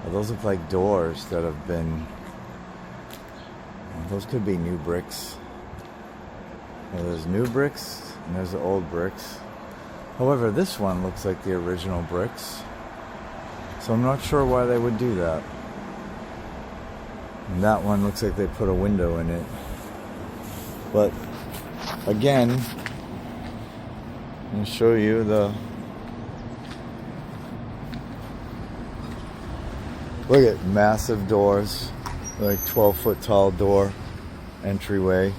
Well, those look like doors that have been... Well, those could be new bricks. Well, there's new bricks and there's the old bricks. However, this one looks like the original bricks. So I'm not sure why they would do that. And that one looks like they put a window in it. But again, I'm going to show you the... Look at massive doors, like 12-foot tall door entryway.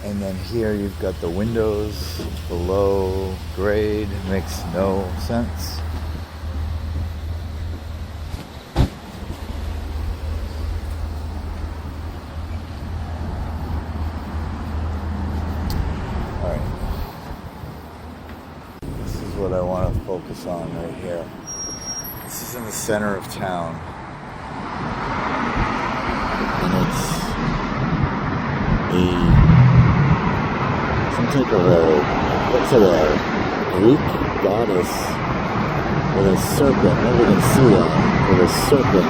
And then here you've got the windows below grade. Makes no sense. What I want to focus on right here. This is in the center of town, and it's some type of looks like a Greek goddess with a serpent. Nobody can see that, with a serpent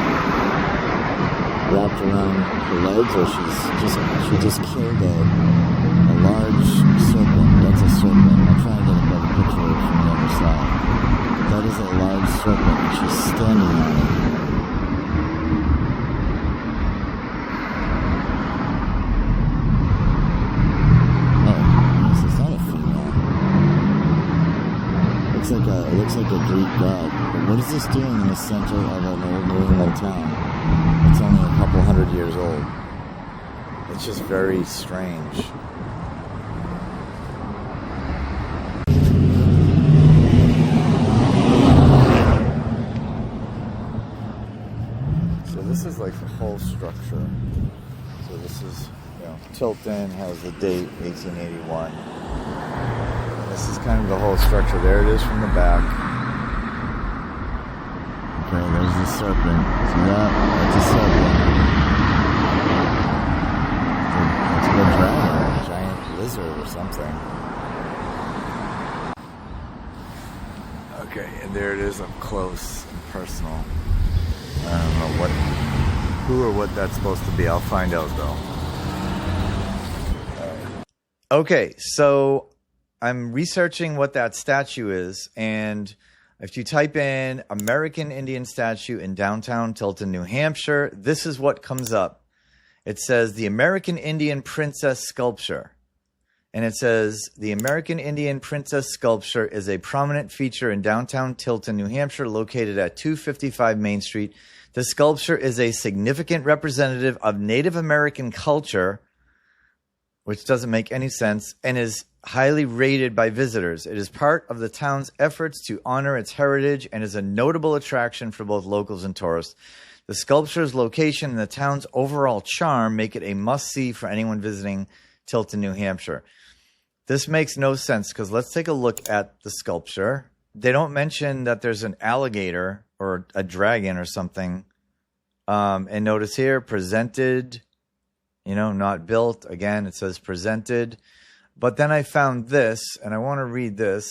wrapped around her legs, or she just killed a large serpent. That's a serpent. I'm trying to get a better picture of it from the other side. That is a large serpent. She's standing on it. Oh, this is not a female. It looks like a Greek god. But what is this doing in the center of an old New England town? It's only a couple hundred years old. It's just very strange. This is like the whole structure. So this is, Tilton has the date 1881. This is kind of the whole structure. There it is from the back. Okay, there's the serpent. See that? That's a serpent. It's a good dragon, a giant lizard or something. Okay, and there it is up close and personal. I don't know who or what that's supposed to be. I'll find out though. Okay, so I'm researching what that statue is, and if you type in American Indian statue in downtown Tilton, New Hampshire, this is what comes up. It says the American Indian Princess Sculpture. And it says the American Indian Princess Sculpture is a prominent feature in downtown Tilton, New Hampshire, located at 255 Main Street. The sculpture is a significant representative of Native American culture, which doesn't make any sense, and is highly rated by visitors. It is part of the town's efforts to honor its heritage and is a notable attraction for both locals and tourists. The sculpture's location and the town's overall charm make it a must-see for anyone visiting Tilton, New Hampshire. This makes no sense because let's take a look at the sculpture. They don't mention that there's an alligator or a dragon or something. And notice here, presented, not built. Again, it says presented. But then I found this, and I want to read this.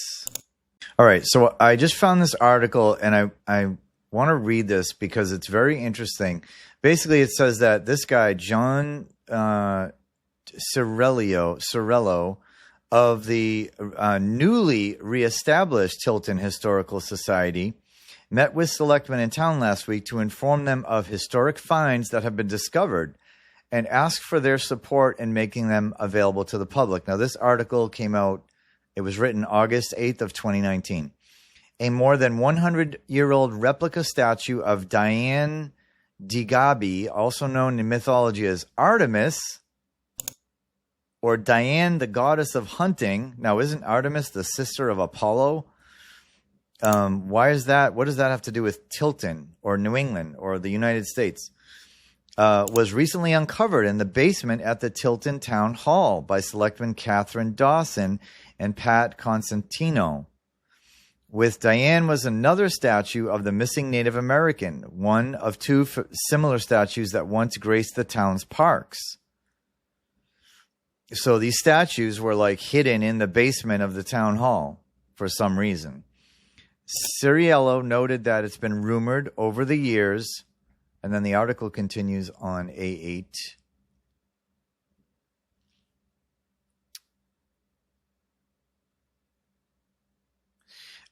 All right, so I just found this article, and I want to read this because it's very interesting. Basically, it says that this guy, John Cirillo, of the newly reestablished Tilton Historical Society, met with selectmen in town last week to inform them of historic finds that have been discovered and ask for their support in making them available to the public. Now, this article came out, it was written August 8th of 2019. A more than 100-year-old replica statue of Diane Digabi, also known in mythology as Artemis, or Diane, the goddess of hunting. Now, isn't Artemis the sister of Apollo? Why is that? What does that have to do with Tilton or New England or the United States? Was recently uncovered in the basement at the Tilton Town Hall by Selectman Catherine Dawson and Pat Constantino. With Diane was another statue of the missing Native American, one of two similar statues that once graced the town's parks. So these statues were like hidden in the basement of the town hall for some reason. Cirillo noted that it's been rumored over the years, and then the article continues on A8.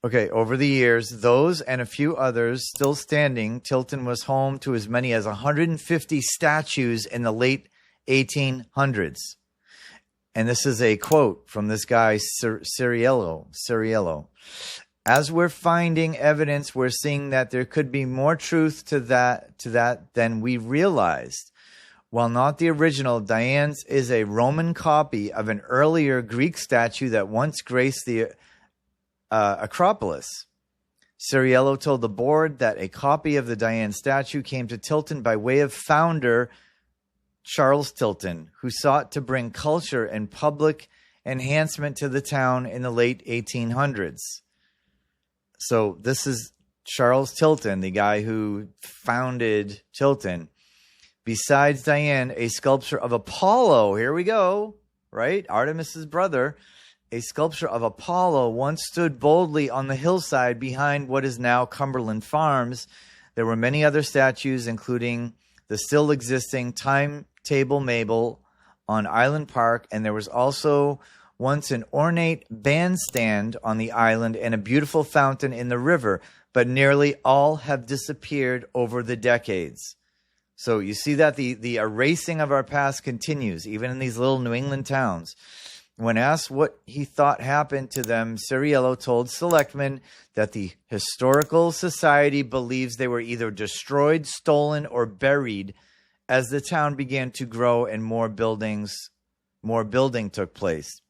Okay, over the years, those and a few others still standing, Tilton was home to as many as 150 statues in the late 1800s. And this is a quote from this guy, Cirillo. As we're finding evidence, we're seeing that there could be more truth to that than we realized. While not the original, Diane's is a Roman copy of an earlier Greek statue that once graced the Acropolis. Cirillo told the board that a copy of the Diane statue came to Tilton by way of founder Charles Tilton, who sought to bring culture and public enhancement to the town in the late 1800s. So this is Charles Tilton, the guy who founded Tilton. Besides Diane, a sculpture of Apollo, here we go, right? Artemis's brother. A sculpture of Apollo once stood boldly on the hillside behind what is now Cumberland Farms. There were many other statues, including the still existing Timetable Mabel on Island Park, and there was also once an ornate bandstand on the island and a beautiful fountain in the river, but nearly all have disappeared over the decades. So you see that the erasing of our past continues, even in these little New England towns. When asked what he thought happened to them, Cirillo told selectmen that the Historical Society believes they were either destroyed, stolen, or buried as the town began to grow and more building took place.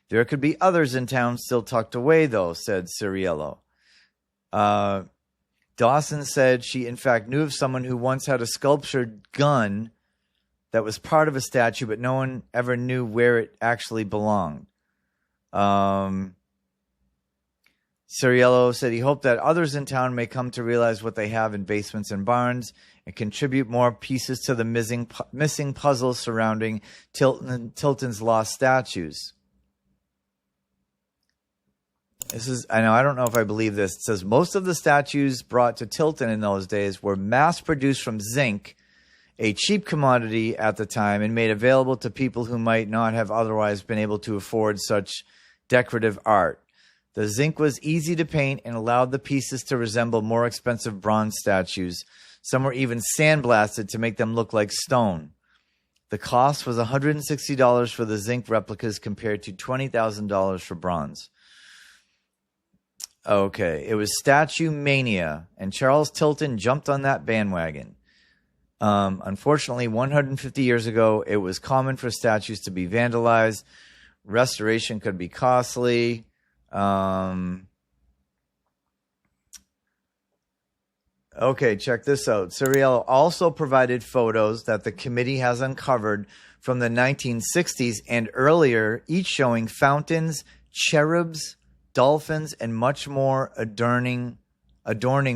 There could be others in town still tucked away, though, said Cirillo. Dawson said she, in fact, knew of someone who once had a sculptured gun that was part of a statue, but no one ever knew where it actually belonged. Ciriello said he hoped that others in town may come to realize what they have in basements and barns and contribute more pieces to the missing puzzle surrounding Tilton's lost statues. I don't know if I believe this. It says most of the statues brought to Tilton in those days were mass produced from zinc, a cheap commodity at the time, and made available to people who might not have otherwise been able to afford such decorative art. The zinc was easy to paint and allowed the pieces to resemble more expensive bronze statues. Some were even sandblasted to make them look like stone. The cost was $160 for the zinc replicas compared to $20,000 for bronze. Okay, it was statue mania, and Charles Tilton jumped on that bandwagon. Unfortunately, 150 years ago, it was common for statues to be vandalized. Restoration could be costly. Okay, check this out. Ciriello also provided photos that the committee has uncovered from the 1960s and earlier, each showing fountains, cherubs, dolphins, and much more adorning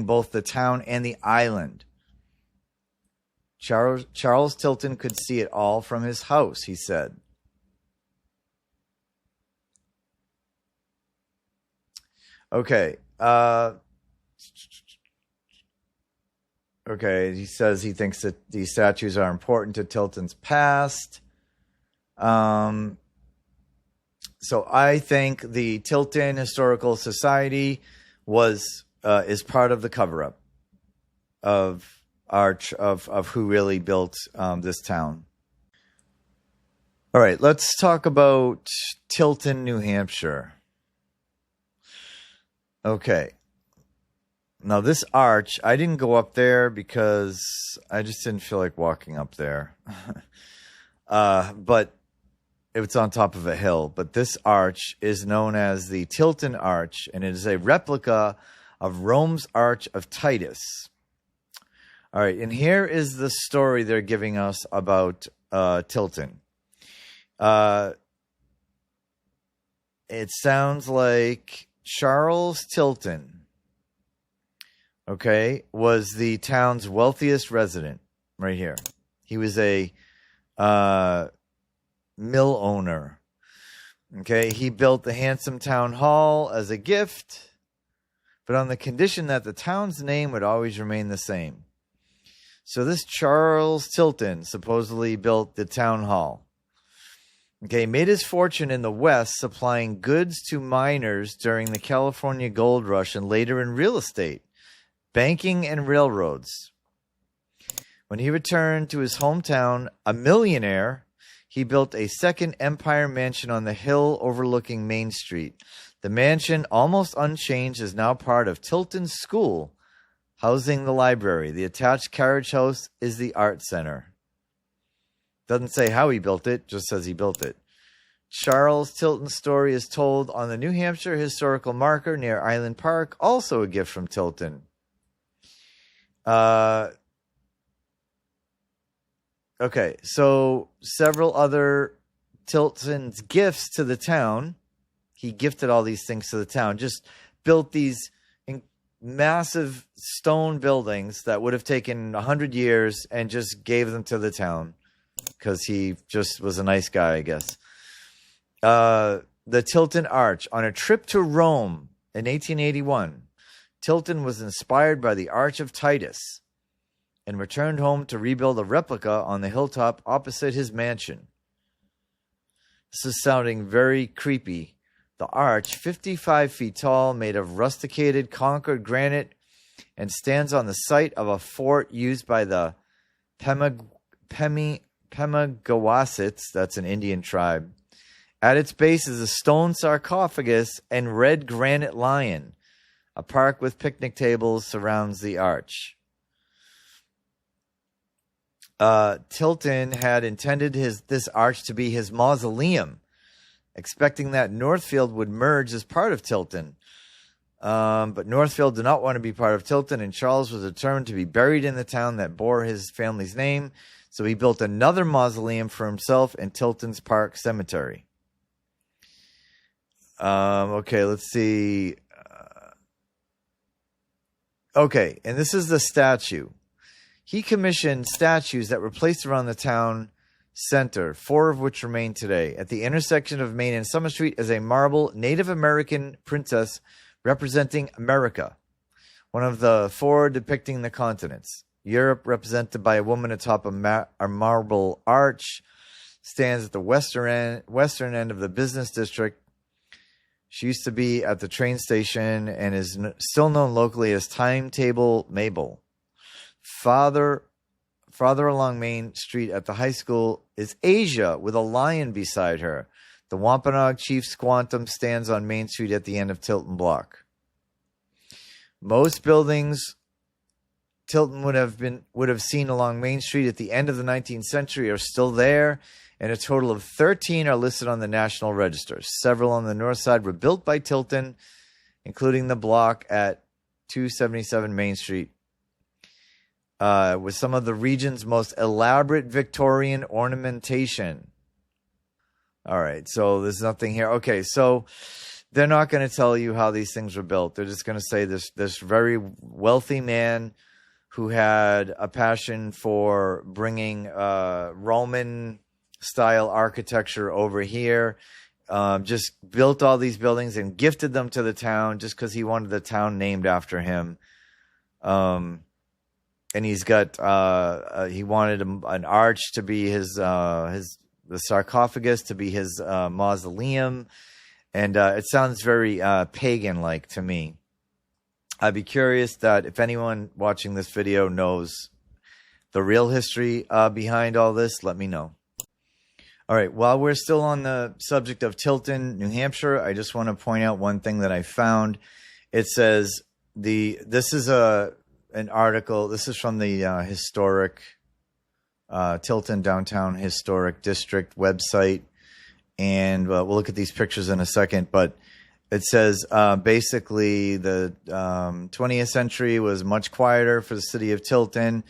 both the town and the island. Charles Tilton could see it all from his house, he said. Okay. Okay, he says he thinks that these statues are important to Tilton's past. So I think the Tilton Historical Society is part of the cover-up of who really built this town. All right, let's talk about Tilton, New Hampshire. Okay. Now this arch, I didn't go up there because I just didn't feel like walking up there. But it's on top of a hill. But this arch is known as the Tilton Arch, and it is a replica of Rome's Arch of Titus. All right, and here is the story they're giving us about Tilton. It sounds like Charles Tilton, okay, was the town's wealthiest resident right here. He was a mill owner. Okay, he built the handsome town hall as a gift, but on the condition that the town's name would always remain the same. So this Charles Tilton supposedly built the town hall. Okay, made his fortune in the West supplying goods to miners during the California gold rush and later in real estate, banking, and railroads. When he returned to his hometown, a millionaire, he built a second Empire mansion on the hill overlooking Main Street. The mansion, almost unchanged, is now part of Tilton's School, housing the library. The attached carriage house is the art center. Doesn't say how he built it, just says he built it. Charles Tilton's story is told on the New Hampshire historical marker near Island Park, also a gift from Tilton. Okay, so several other Tilton's gifts to the town. He gifted all these things to the town. Just built these massive stone buildings that would have taken 100 years and just gave them to the town. Because he just was a nice guy, I guess. The Tilton Arch. On a trip to Rome in 1881, Tilton was inspired by the Arch of Titus and returned home to rebuild a replica on the hilltop opposite his mansion. This is sounding very creepy. The arch, 55 feet tall, made of rusticated Concord granite, and stands on the site of a fort used by the Pemigewasits, that's an Indian tribe. At its base is a stone sarcophagus and red granite lion. A park with picnic tables surrounds the arch. Tilton had intended this arch to be his mausoleum, expecting that Northfield would merge as part of Tilton. But Northfield did not want to be part of Tilton, and Charles was determined to be buried in the town that bore his family's name. So he built another mausoleum for himself in Tilton's Park Cemetery. Okay, let's see. Okay, and this is the statue. He commissioned statues that were placed around the town center, 4 of which remain today. At the intersection of Main and Summer Street is a marble Native American princess representing America, one of the 4 depicting the continents. Europe, represented by a woman atop a marble arch, stands at the western end of the business district. She used to be at the train station and is still known locally as Timetable Mabel. Farther along Main Street at the high school is Asia with a lion beside her. The Wampanoag Chief's Quantum stands on Main Street at the end of Tilton Block. Most buildings Tilton would have seen along Main Street at the end of the 19th century are still there, and a total of 13 are listed on the National Register. Several on the north side were built by Tilton, including the block at 277 Main Street, with some of the region's most elaborate Victorian ornamentation. All right, so there's nothing here. Okay, so they're not going to tell you how these things were built. They're just going to say this very wealthy man who had a passion for bringing Roman-style architecture over here, just built all these buildings and gifted them to the town just because he wanted the town named after him. And he's got he wanted an arch to be the sarcophagus to be his mausoleum, and it sounds very pagan-like to me. I'd be curious that if anyone watching this video knows the real history behind all this, let me know. All right, while we're still on the subject of Tilton, New Hampshire, I just want to point out one thing that I found. It says this is an article. This is from the historic Tilton Downtown Historic District website, and we'll look at these pictures in a second, but it says basically the 20th century was much quieter for the city of Tilton,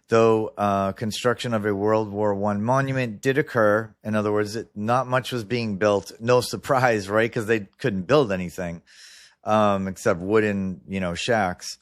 though construction of a World War I monument did occur. In other words, not much was being built. No surprise, right? Because they couldn't build anything except wooden, shacks.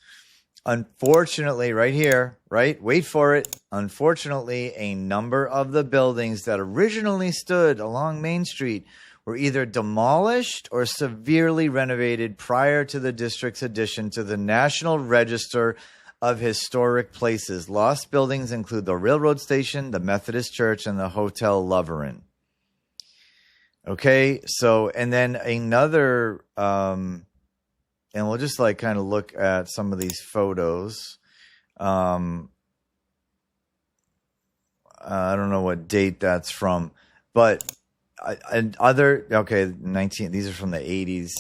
Unfortunately, right here, right? Wait for it. Unfortunately, a number of the buildings that originally stood along Main Street were either demolished or severely renovated prior to the district's addition to the National Register of Historic Places. Lost buildings include the railroad station, the Methodist Church, and the Hotel Loverin. Okay, so, and then another, and we'll just kind of look at some of these photos. I don't know what date that's from, but these are from the 80s.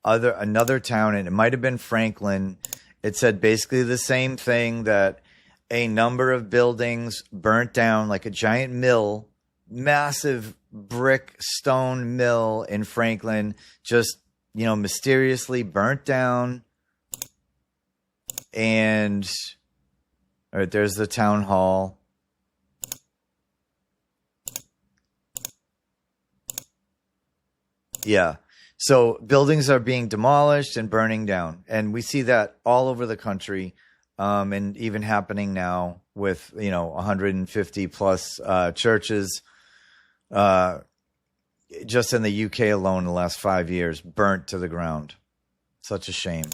Another town, and it might have been Franklin. It said basically the same thing, that a number of buildings burnt down, like a giant mill, massive brick stone mill in Franklin, just, mysteriously burnt down. And all right, there's the town hall. Yeah. So buildings are being demolished and burning down. And we see that all over the country, and even happening now with, 150 plus churches just in the UK alone in the last 5 years, burnt to the ground. Such a shame.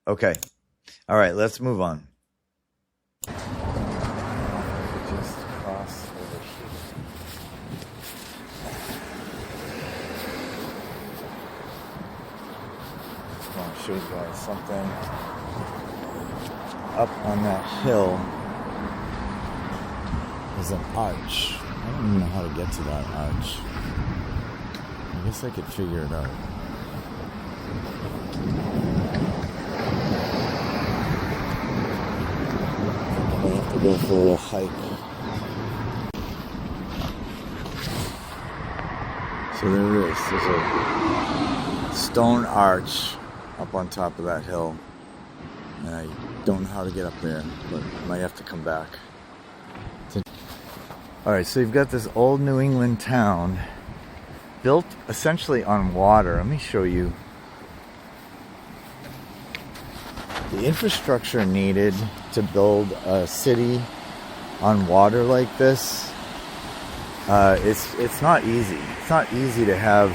Okay. All right, let's move on. Just cross over here. I want to show you guys something. Up on that hill is an arch. I don't even know how to get to that arch. I guess I could figure it out. I have to go for a little hike. So there it is. There's a stone arch up on top of that hill. And I don't know how to get up there, but I might have to come back. Alright, so you've got this old New England town built essentially on water. Let me show you. the infrastructure needed to build a city on water like this, it's not easy. It's not easy to have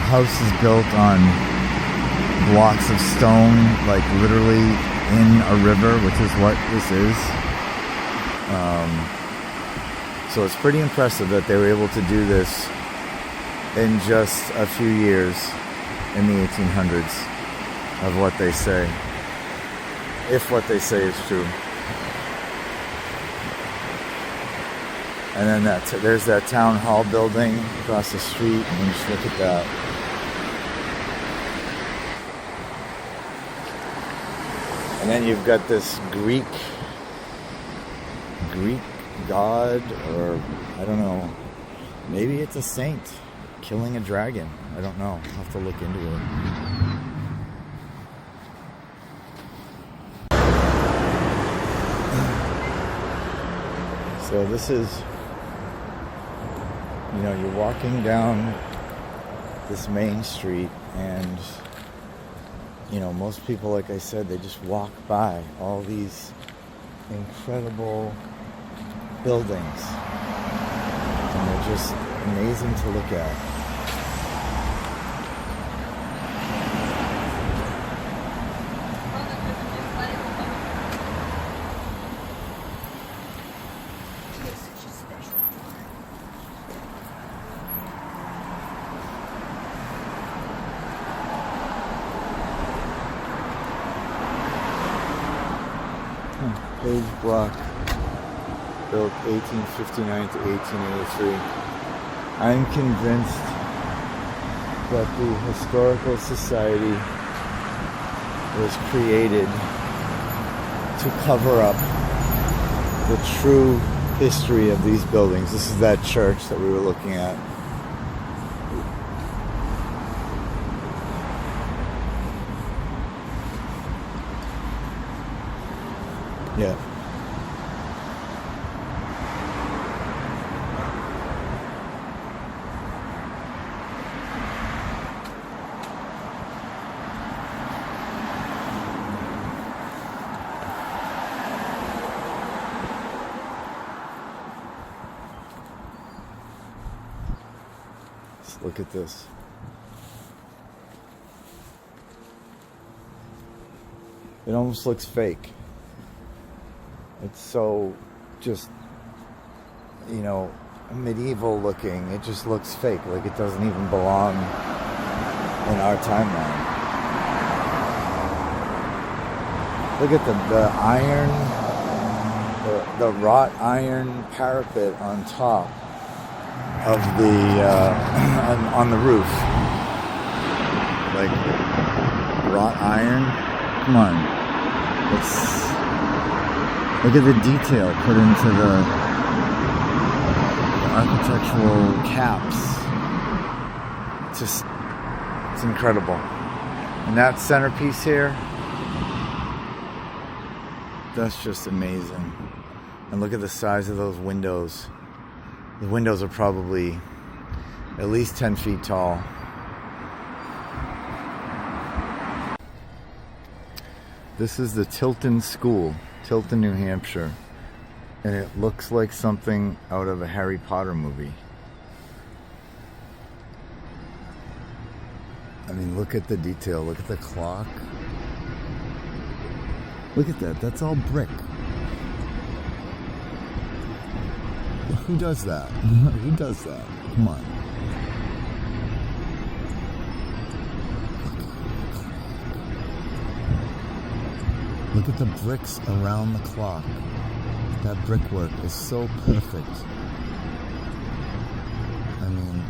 houses built on blocks of stone, like literally in a river, which is what this is. So it's pretty impressive that they were able to do this in just a few years in the 1800s of what they say, if what they say is true. And then there's that town hall building across the street, and just look at that. And then you've got this Greek god, or I don't know, maybe it's a saint killing a dragon. I don't know. I'll have to look into it. So this is, you're walking down this main street, and most people, like I said, they just walk by all these incredible buildings, and they're just amazing to look at. Page block, built 1859 to 1883. I'm convinced that the Historical Society was created to cover up the true history of these buildings. This is that church that we were looking at. Yeah. Let's look at this. It almost looks fake. It's so just, medieval looking. It just looks fake, like it doesn't even belong in our timeline. Look at the iron, the wrought iron parapet on top of the, on the roof. Like, wrought iron? Come on. Look at the detail put into the architectural caps. It's incredible. And that centerpiece here, that's just amazing. And look at the size of those windows. The windows are probably at least 10 feet tall. This is the Tilton School. Tilton, New Hampshire, and it looks like something out of a Harry Potter movie. I mean, look at the detail. Look at the clock. Look at that. That's all brick. Who does that? Who does that? Come on. Look at the bricks around the clock. That brickwork is so perfect. I mean,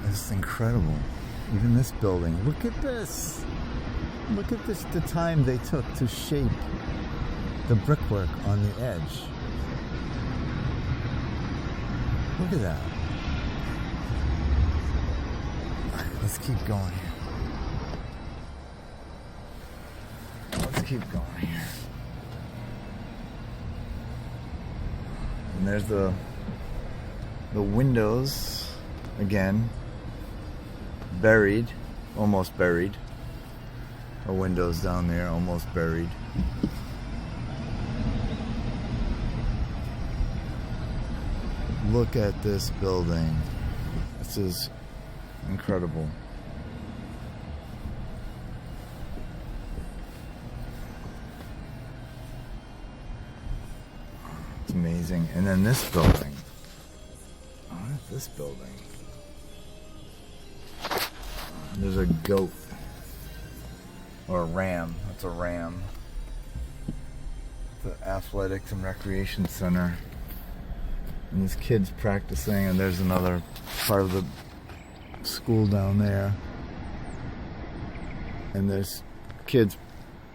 it's incredible. Even this building. Look at this. Look at this, the time they took to shape the brickwork on the edge. Look at that. Let's keep going here. Keep going here. And there's the windows again. buried, almost buried. A window's down there, almost buried. Look at this building. This is incredible. It's amazing. And then this building. Oh, what's this building? There's a goat. Or a ram. That's a ram. The Athletics and Recreation Center. And there's kids practicing, and there's another part of the school down there. And there's kids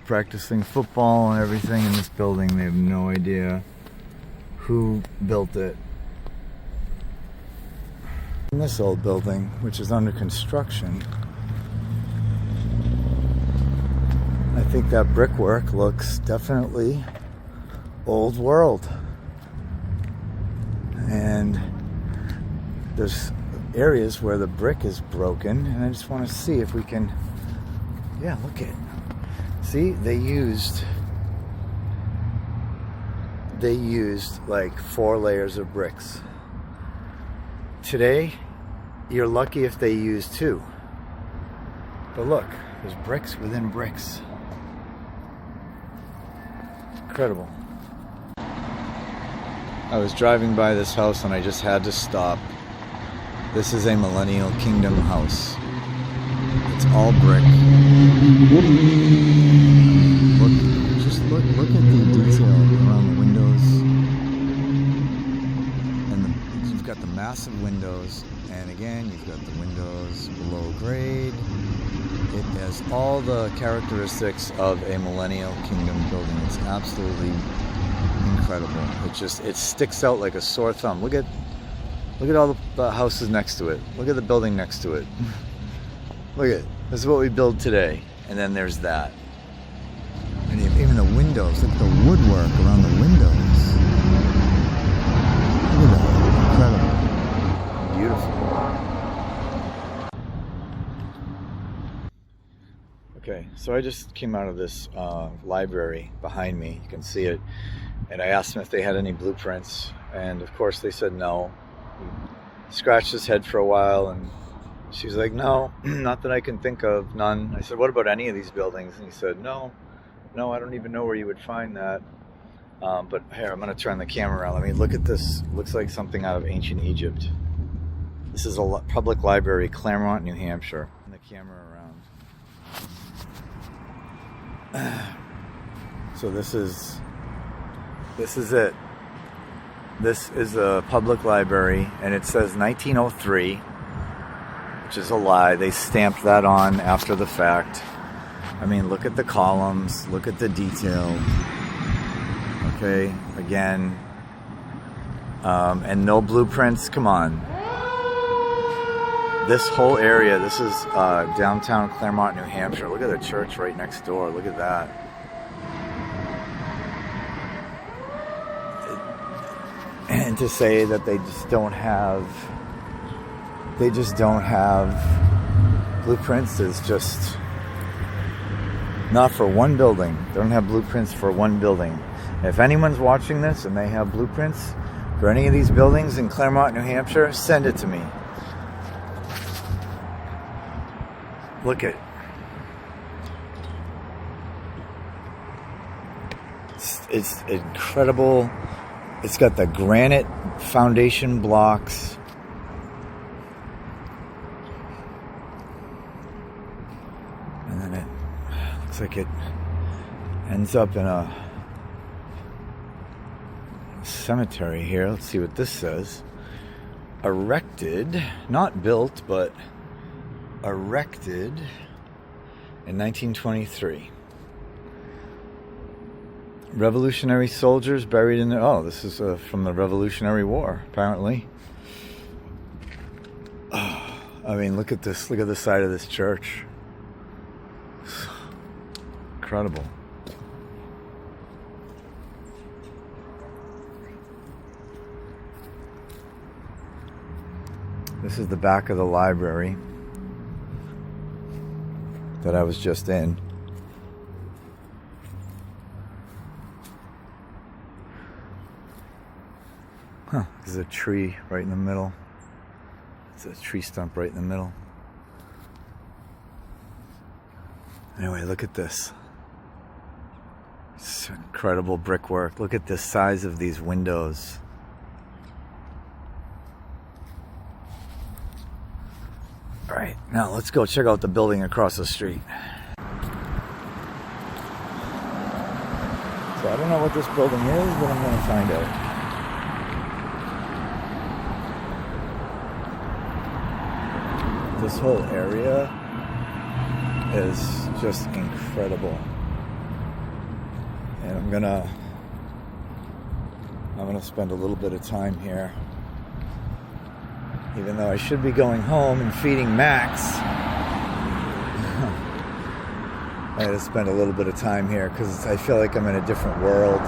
practicing football and everything in this building. They have no idea who built it. In this old building, which is under construction, I think that brickwork looks definitely old world. And there's areas where the brick is broken, and I just want to see if we can, yeah, look at it. See, they used like 4 layers of bricks. Today, you're lucky if they use 2. But look, there's bricks within bricks. Incredible. I was driving by this house and I just had to stop. This is a Millennial Kingdom house. It's all brick. Look at the detail around the windows. And you've got the massive windows. And again, you've got the windows below grade. It has all the characteristics of a Millennial Kingdom building. It's absolutely incredible. It sticks out like a sore thumb. Look at all the houses next to it. Look at the building next to it. Look at it. This is what we build today. And then there's that. And even the windows. Look at the woodwork around the windows. Look at that. Incredible. Beautiful. Okay, so I just came out of this library behind me. You can see it. And I asked them if they had any blueprints. And of course they said no. He scratched his head for a while and she's like, no, not that I can think of, none. I said, what about any of these buildings? And he said, no, I don't even know where you would find that. But here, I'm going to turn the camera around. Let me look at this. Looks like something out of ancient Egypt. This is a public library, Claremont, New Hampshire. Turn the camera around. So this is it. This is a public library, and it says 1903, which is a lie. They stamped that on after the fact. I mean, look at the columns, look at the detail. Okay, again, and no blueprints. Come on. This whole area, this is downtown Claremont, New Hampshire. Look at the church right next door. Look at that. And to say that they just don't have blueprints is just not for one building. They don't have blueprints for one building. If anyone's watching this and they have blueprints for any of these buildings in Claremont, New Hampshire, send it to me. Look at it. It's incredible. It's got the granite foundation blocks. And then it looks like it ends up in a cemetery here. Let's see what this says. Erected, not built, but erected in 1923. Revolutionary soldiers buried in there. Oh, this is from the Revolutionary War, apparently. Oh, I mean, look at this. Look at the side of this church. Incredible. This is the back of the library. that I was just in. Huh, there's a tree right in the middle. There's a tree stump right in the middle. Anyway, look at this. It's incredible brickwork. Look at the size of these windows. All right, now let's go check out the building across the street. So I don't know what this building is, but I'm going to find out. This whole area is just incredible. And I'm gonna spend a little bit of time here. Even though I should be going home and feeding Max, I had to spend a little bit of time here because I feel like I'm in a different world.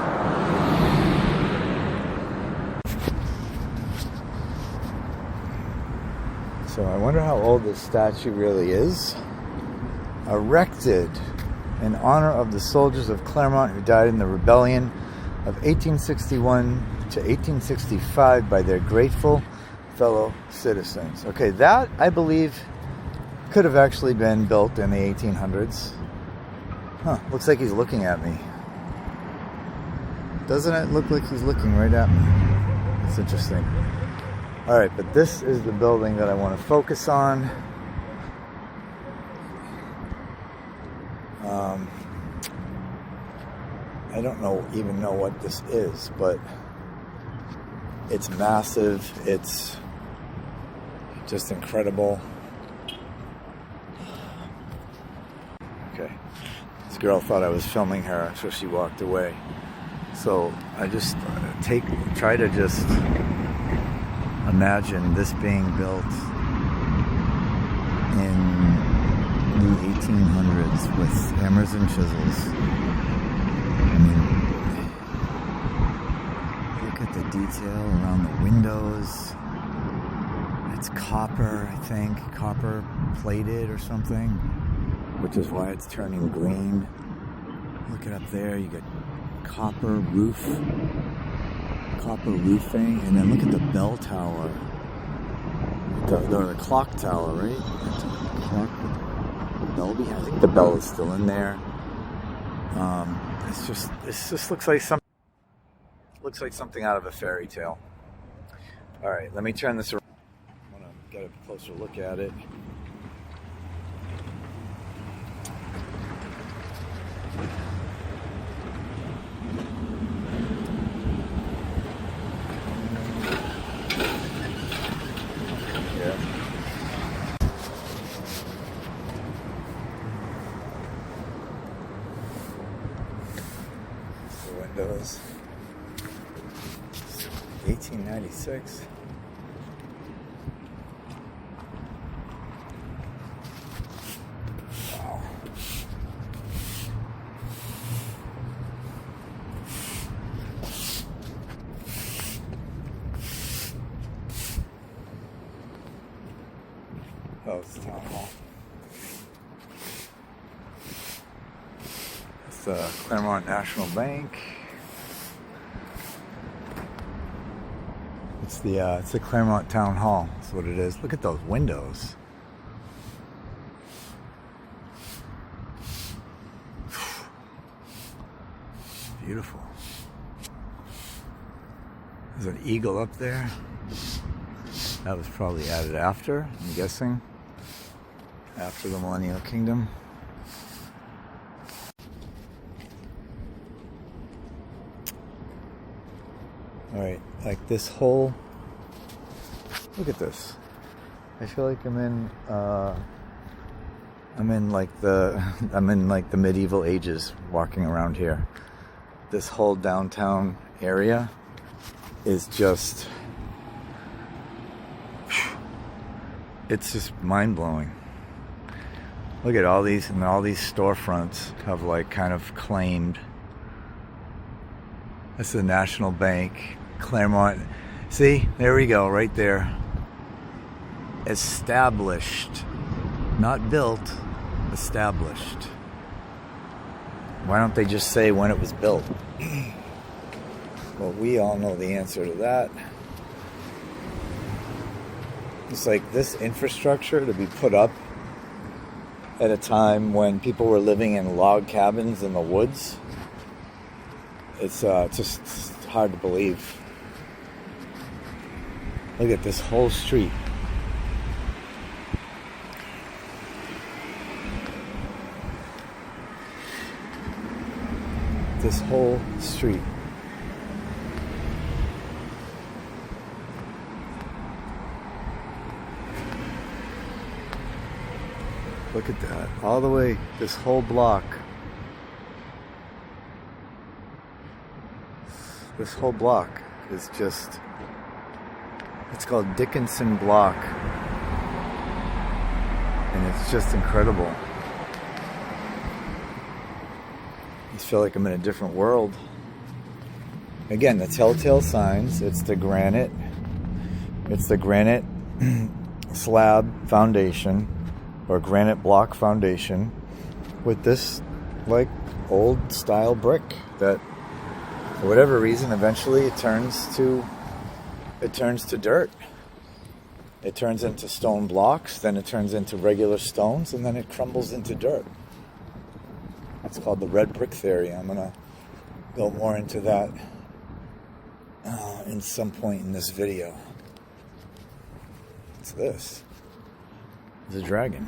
So I wonder how old this statue really is. Erected in honor of the soldiers of Claremont who died in the rebellion of 1861 to 1865 by their grateful fellow citizens. Okay, that I believe could have actually been built in the 1800s. Huh, looks like he's looking at me. Doesn't it look like he's looking right at me? It's interesting. Alright, but this is the building that I want to focus on. I don't even know what this is, but it's massive. It's just incredible. Okay. This girl thought I was filming her, so she walked away. So I just try to just imagine this being built in the 1800s with hammers and chisels. I mean, look at the detail around the windows. It's copper, I think, copper plated or something, which is why it's turning green. Look it up there, you got copper roofing, and then look at the bell tower, the clock tower, right? The clock, the bell behind. I think the bell is still in there. This just looks like something out of a fairy tale. All right, let me turn this around. I want to get a closer look at it. Windows. 1896. Wow. Oh, it's the town hall. It's the Claremont National Bank. It's the Claremont Town Hall. That's what it is. Look at those windows. Beautiful. There's an eagle up there. That was probably added after, I'm guessing. After the Millennial Kingdom. Alright, like this whole... Look at this. I feel like I'm in like the medieval ages walking around here. This whole downtown area is just... It's just mind-blowing. Look at all these storefronts have like kind of claimed. That's the National Bank, Claremont. See, there we go, right there. Established, not built, established? Why don't they just say when it was built? Well, we all know the answer to that. It's like this infrastructure to be put up at a time when people were living in log cabins in the woods. It's just hard to believe. Look at this whole street. This whole street. Look at that. All the way, this whole block. This whole block is just, it's called Dickinson Block. And it's just incredible. I just feel like I'm in a different world. Again, the telltale signs, it's the granite slab foundation, or granite block foundation, with this like old style brick that for whatever reason eventually it turns to dirt. It turns into stone blocks, then it turns into regular stones, and then it crumbles into dirt. It's called the red brick theory. I'm gonna go more into that in some point in this video. What's this? It's a dragon.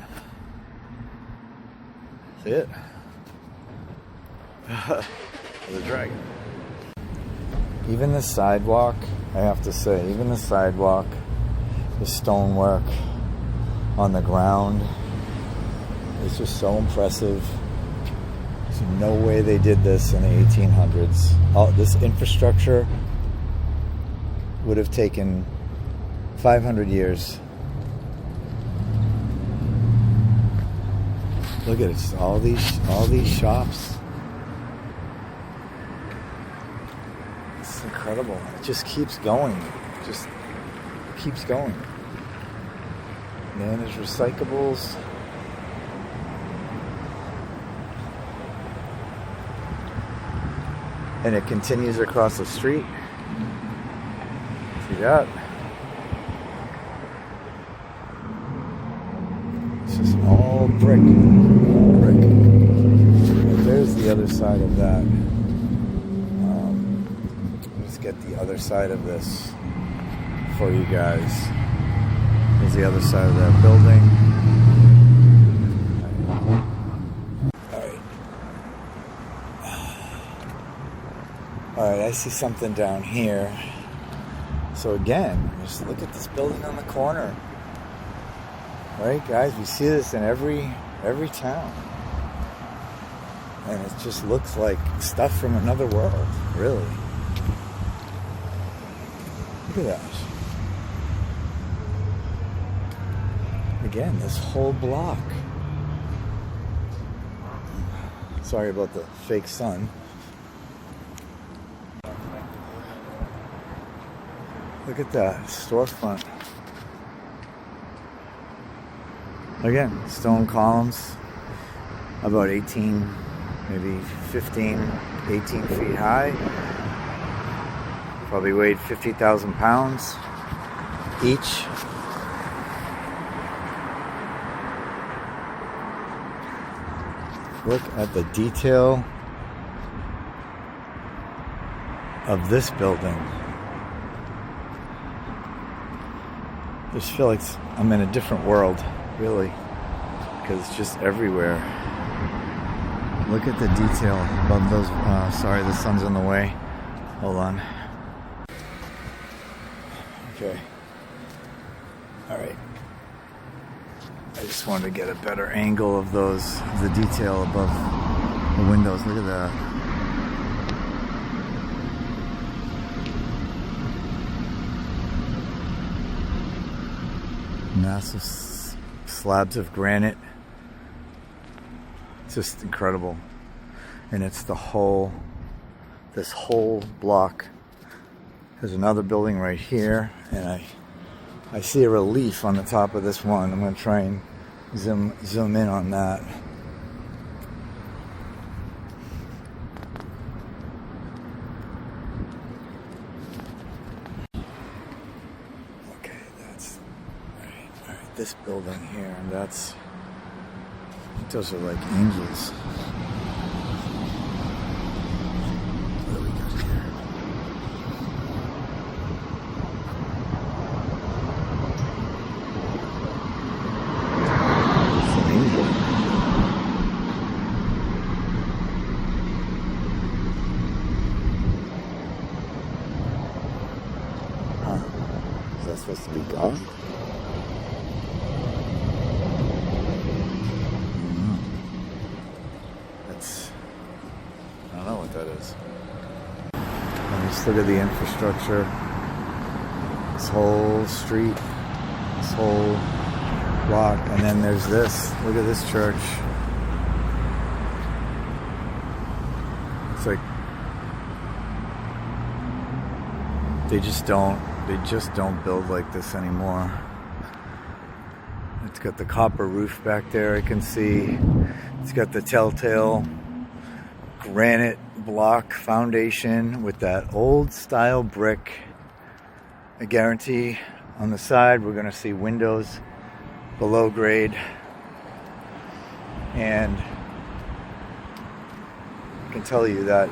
See it? It's a dragon. Even the sidewalk, I have to say, even the sidewalk, the stonework on the ground is just so impressive. There's no way they did this in the 1800s. This infrastructure would have taken 500 years. Look at it, all these shops. It's incredible. It just keeps going. It just keeps going. Man, there's recyclables. And it continues across the street. See that? It's just all brick. There's the other side of that. Let's get the other side of this for you guys. There's the other side of that building. Alright, I see something down here. So again, just look at this building on the corner. Right, guys? We see this in every town. And it just looks like stuff from another world, really. Look at that. Again, this whole block. Sorry about the fake sun. Look at that storefront. Again, stone columns, about 18, maybe 15, 18 feet high. Probably weighed 50,000 pounds each. Look at the detail of this building. I just feel like I'm in a different world, really, because it's just everywhere. Look at the detail above those. Sorry, the sun's in the way. Hold on. Okay. All right. I just wanted to get a better angle of those, the detail above the windows. Look at that. Massive slabs of granite. It's just incredible. And it's this whole block. There's another building right here, and I see a relief on the top of this one. I'm going to try and zoom in on that. this building here, and that's, I think those are like angels. What do we got here? It's an angel. Huh. Is that supposed to be God? I don't know what that is. And just look at the infrastructure. This whole street, this whole block, and then there's this. Look at this church. It's like they just don't build like this anymore. It's got the copper roof back there, I can see. It's got the telltale granite block foundation with that old style brick. I guarantee on the side we're going to see windows below grade. And I can tell you that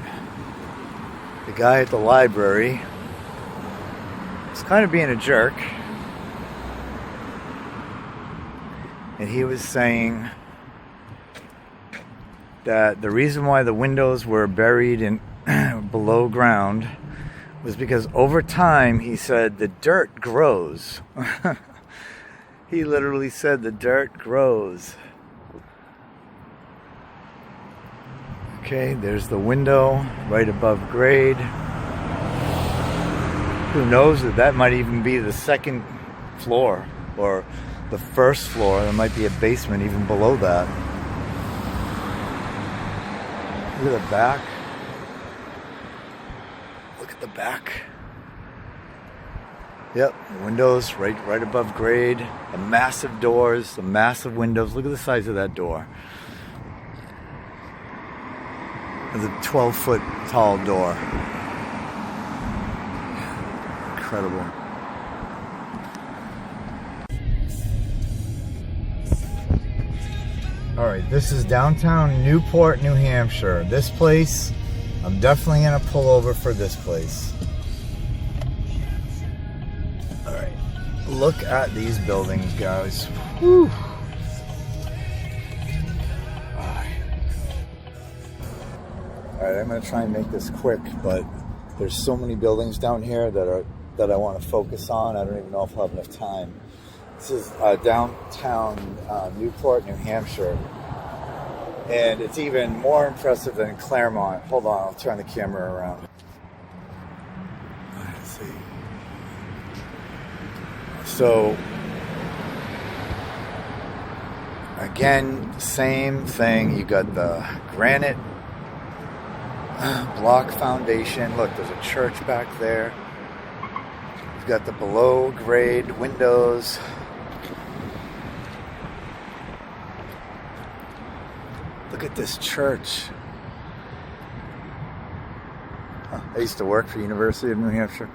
the guy at the library was kind of being a jerk. And he was saying that the reason why the windows were buried in below ground was because over time, he said, the dirt grows. He literally said the dirt grows. Okay, there's the window right above grade. Who knows that might even be the second floor or the first floor. There might be a basement even below that. Look at the back. Look at the back. Yep, the windows right above grade. The massive doors, the massive windows. Look at the size of that door. It's a 12-foot tall door. Incredible. Alright, this is downtown Newport, New Hampshire. This place, I'm definitely going to pull over for this place. Alright, look at these buildings, guys. Whew. Alright, I'm going to try and make this quick, but there's so many buildings down here that I want to focus on. I don't even know if I'll have enough time. This is downtown Newport, New Hampshire. And it's even more impressive than Claremont. Hold on, I'll turn the camera around. Let's see. So, again, same thing. You got the granite block foundation. Look, there's a church back there. You've got the below grade windows. Look at this church. I used to work for the University of New Hampshire.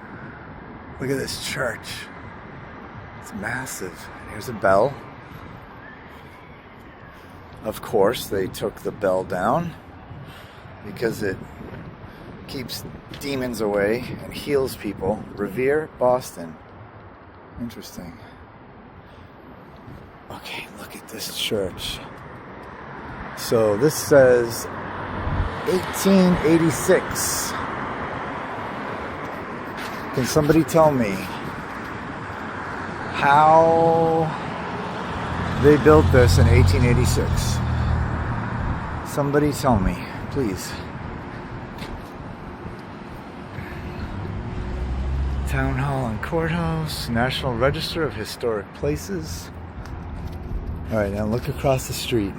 Look at this church. It's massive. Here's a bell. Of course, they took the bell down because it keeps demons away and heals people. Revere, Boston. Interesting. Okay, look at this church. So this says 1886. Can somebody tell me how they built this in 1886? Somebody tell me, please. Town Hall and Courthouse, National Register of Historic Places. All right, now look across the street.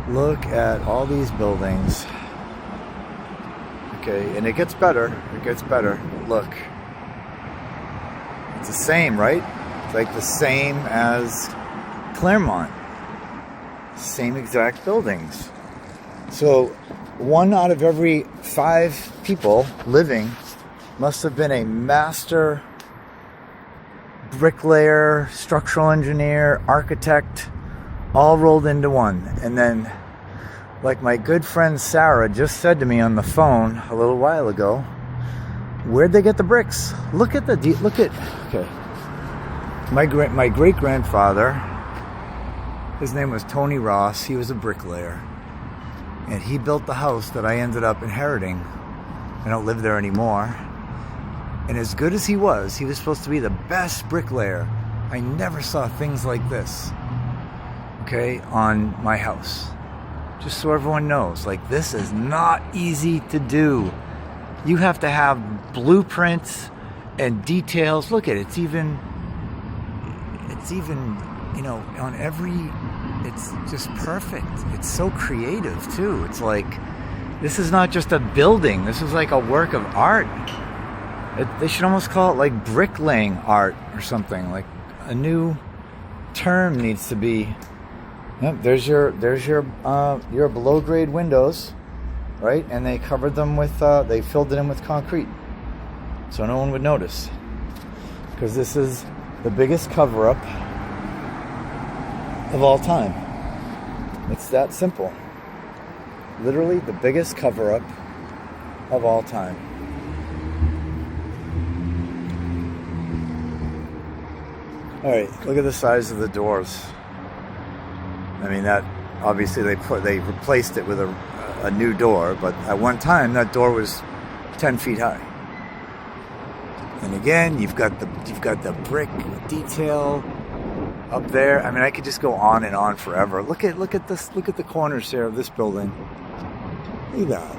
Look at all these buildings. Okay, and it gets better. It gets better. Look. It's the same, right? It's like the same as Claremont. Same exact buildings. So 1 out of every 5 people living must have been a master bricklayer, structural engineer, architect, all rolled into one. And then, like my good friend Sarah just said to me on the phone a little while ago, where'd they get the bricks? Look at okay. My great-grandfather, his name was Tony Ross. He was a bricklayer. And he built the house that I ended up inheriting. I don't live there anymore. And as good as he was supposed to be the best bricklayer. I never saw things like this, okay, on my house. Just so everyone knows, like, this is not easy to do. You have to have blueprints and details. Look at it. It's even, you know, on every, it's just perfect. It's so creative too. It's like, this is not just a building. This is like a work of art. They should almost call it like bricklaying art or something. Like a new term needs to be. Yep, there's your below grade windows, right? And they covered them with they filled it in with concrete, so no one would notice. Because this is the biggest cover up of all time. It's that simple. Literally the biggest cover up of all time. All right, look at the size of the doors. I mean, that obviously they replaced it with a new door, but at one time that door was 10 feet high. And again, you've got the brick detail up there. I mean, I could just go on and on forever. Look at this. Look at the corners here of this building. Look at that.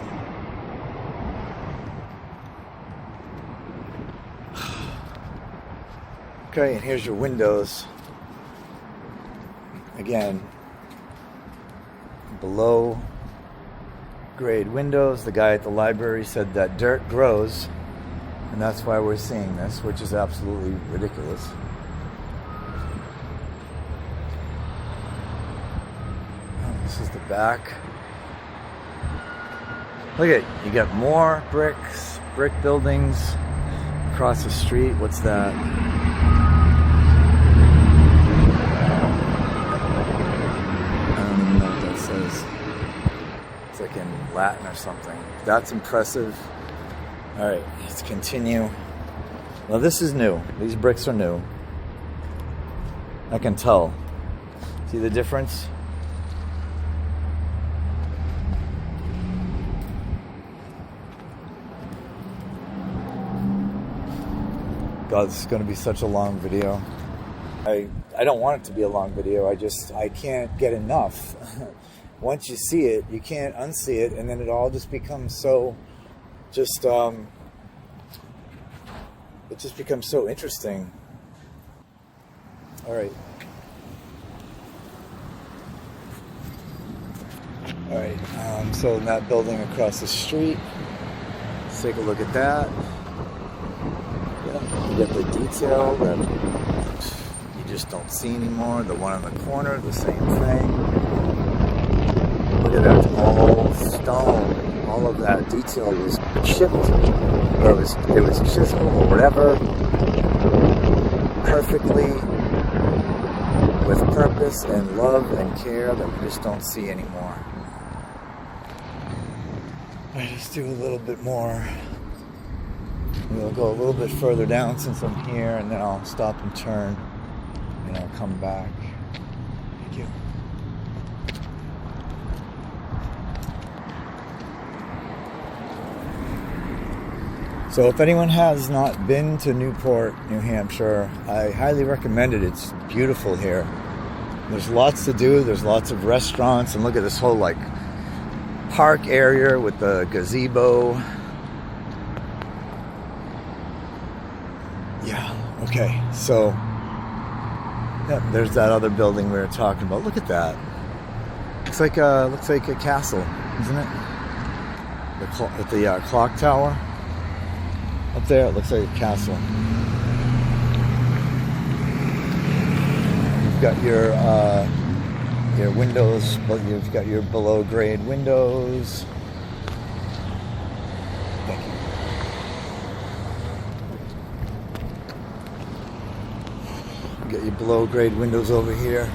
Okay, and here's your windows. Again, below grade windows. The guy at the library said that dirt grows, and that's why we're seeing this, which is absolutely ridiculous. Oh, this is the back. Look at, you got more brick buildings across the street. What's that? It's like in Latin or something. That's impressive. All right, let's continue. Now this is new. These bricks are new. I can tell. See the difference? God, this is going to be such a long video. I don't want it to be a long video. I can't get enough. Once you see it, you can't unsee it, and then it all just becomes so, it just becomes so interesting. All right. All right, so in that building across the street, let's take a look at that. Yeah, you get the detail that you just don't see anymore. The one on the corner, the same thing. Look at that, all stone. All of that detail was chipped, or it was chiseled, or whatever, perfectly, with purpose and love and care that we just don't see anymore. I just do a little bit more. We'll go a little bit further down since I'm here, and then I'll stop and turn, and I'll come back. Thank you. So if anyone has not been to Newport, New Hampshire, I highly recommend it. It's beautiful here. There's lots to do. There's lots of restaurants, and look at this whole like park area with the gazebo. Yeah, okay, so yeah, there's that other building we were talking about. Look at that. Looks like a castle, isn't it? The clock tower up there. It looks like a castle. You've got your windows, but you've got your below grade windows. Thank you. Get your below grade windows over here.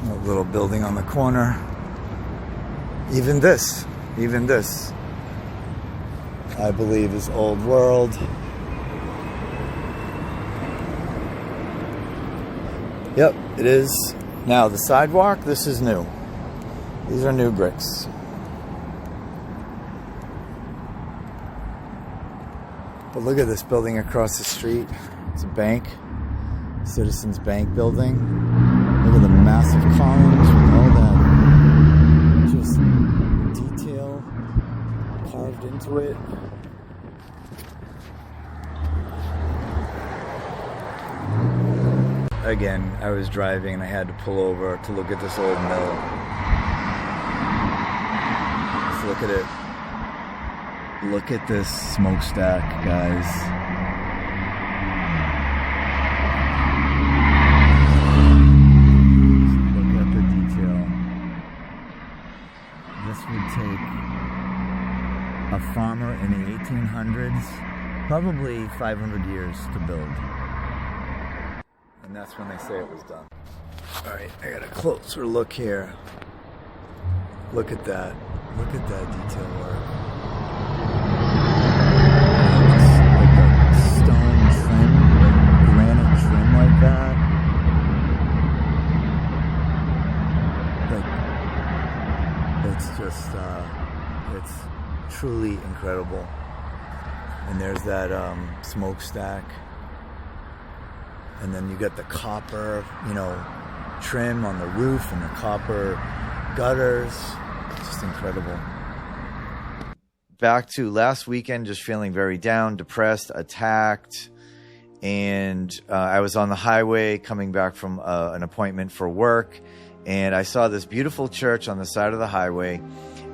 A little building on the corner. Even this, I believe is old world. Yep, it is. Now the sidewalk, this is new. These are new bricks. But look at this building across the street. It's a bank, Citizens Bank building. Look at the massive columns with all that just detail carved into it. Again, I was driving and I had to pull over to look at this old mill. Let's look at it. Look at this smokestack, guys. Would take a farmer in the 1800s, probably 500 years to build. And that's when they say it was done. Alright, I got a closer look here. Look at that. Look at that detail work. It's like a stone trim, like granite trim like that. It's just, it's truly incredible. And there's that smokestack. And then you get the copper, trim on the roof and the copper gutters. It's just incredible. Back to last weekend, just feeling very down, depressed, attacked. And I was on the highway coming back from an appointment for work. And I saw this beautiful church on the side of the highway,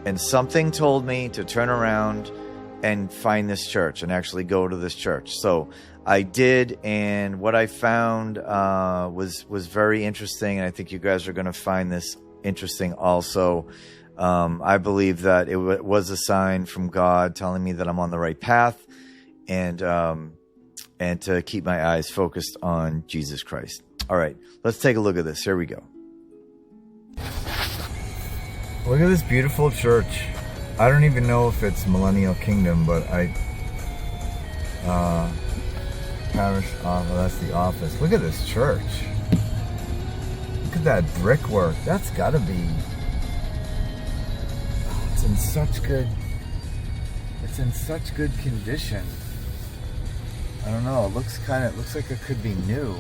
and something told me to turn around and find this church and actually go to this church. So I did, and what I found was very interesting, and I think you guys are going to find this interesting also. I believe that it was a sign from God telling me that I'm on the right path, and to keep my eyes focused on Jesus Christ. All right, let's take a look at this. Here we go. Look at this beautiful church. I don't even know if it's Millennial Kingdom, but parish office, that's the office. Look at this church. Look at that brickwork. That's gotta be, it's in such good condition. I don't know, it looks like it could be new.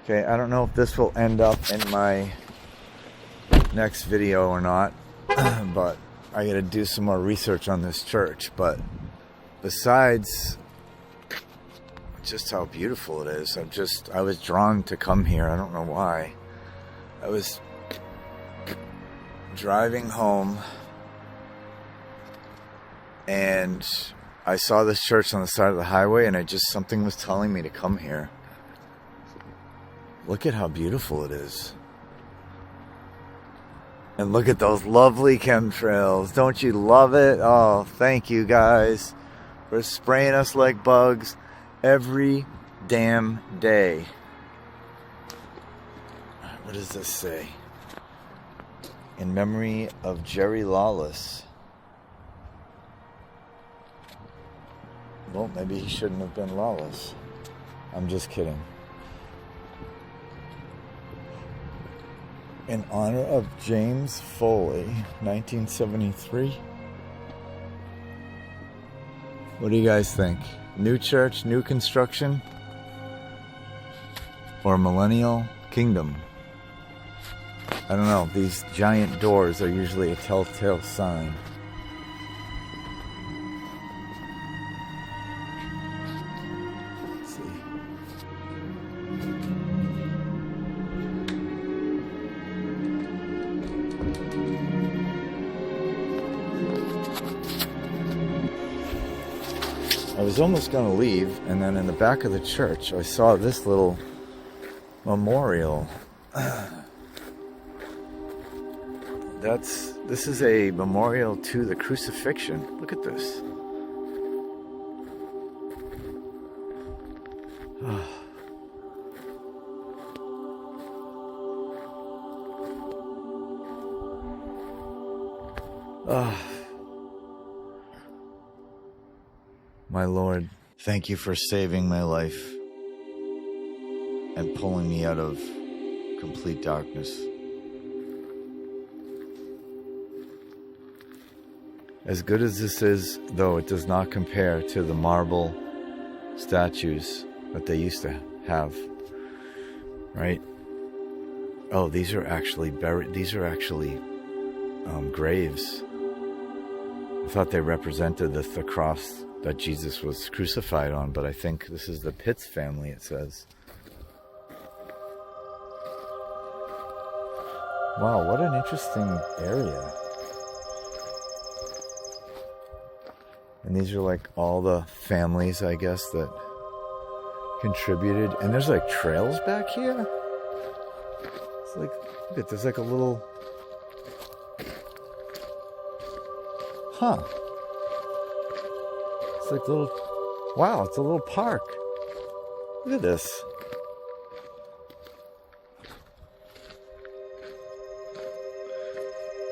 Okay, I don't know if this will end up in my next video or not, but I gotta do some more research on this church. But besides just how beautiful it is, I was drawn to come here. I don't know why. I was driving home and I saw this church on the side of the highway, and something was telling me to come here. Look at how beautiful it is. And look at those lovely chemtrails. Don't you love it? Oh, thank you guys for spraying us like bugs every damn day. What does this say? In memory of Jerry Lawless. Well, maybe he shouldn't have been lawless. I'm just kidding. In honor of James Foley, 1973. What do you guys think? New church, new construction? Or Millennial Kingdom? I don't know. These giant doors are usually a telltale sign. Let's see. was almost going to leave, and then in the back of the church, I saw this little memorial. This is a memorial to the crucifixion. Look at this. My Lord, thank you for saving my life and pulling me out of complete darkness. As good as this is, though, it does not compare to the marble statues that they used to have, right? Oh, these are actually buried. These are actually graves. I thought they represented the cross that Jesus was crucified on, but I think this is the Pitts family, it says. Wow, what an interesting area. And these are like all the families, I guess, that contributed. And there's like trails back here. It's like, look at, there's like a little... Huh. It's like a little... Wow, it's a little park. Look at this.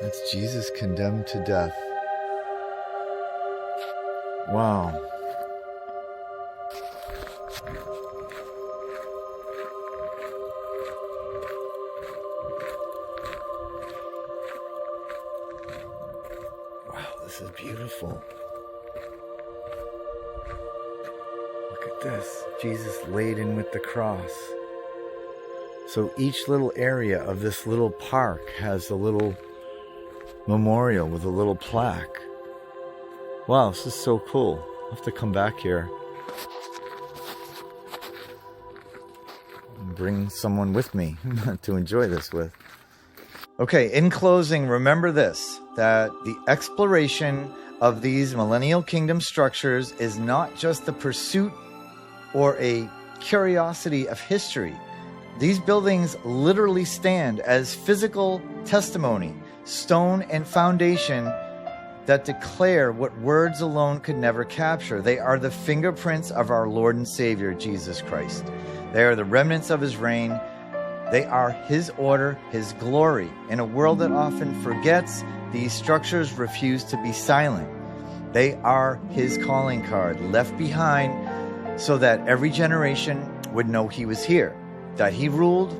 That's Jesus condemned to death. Wow. Wow, this is beautiful. Look at this. Jesus laden with the cross. So each little area of this little park has a little memorial with a little plaque. Wow, this is so cool. I'll have to come back here and bring someone with me to enjoy this with. Okay, in closing, remember this, that the exploration of these Millennial Kingdom structures is not just the pursuit or a curiosity of history. These buildings literally stand as physical testimony, stone and foundation that declare what words alone could never capture. They are the fingerprints of our Lord and Savior, Jesus Christ. They are the remnants of his reign. They are his order, his glory. In a world that often forgets, these structures refuse to be silent. They are his calling card, left behind so that every generation would know he was here, that he ruled,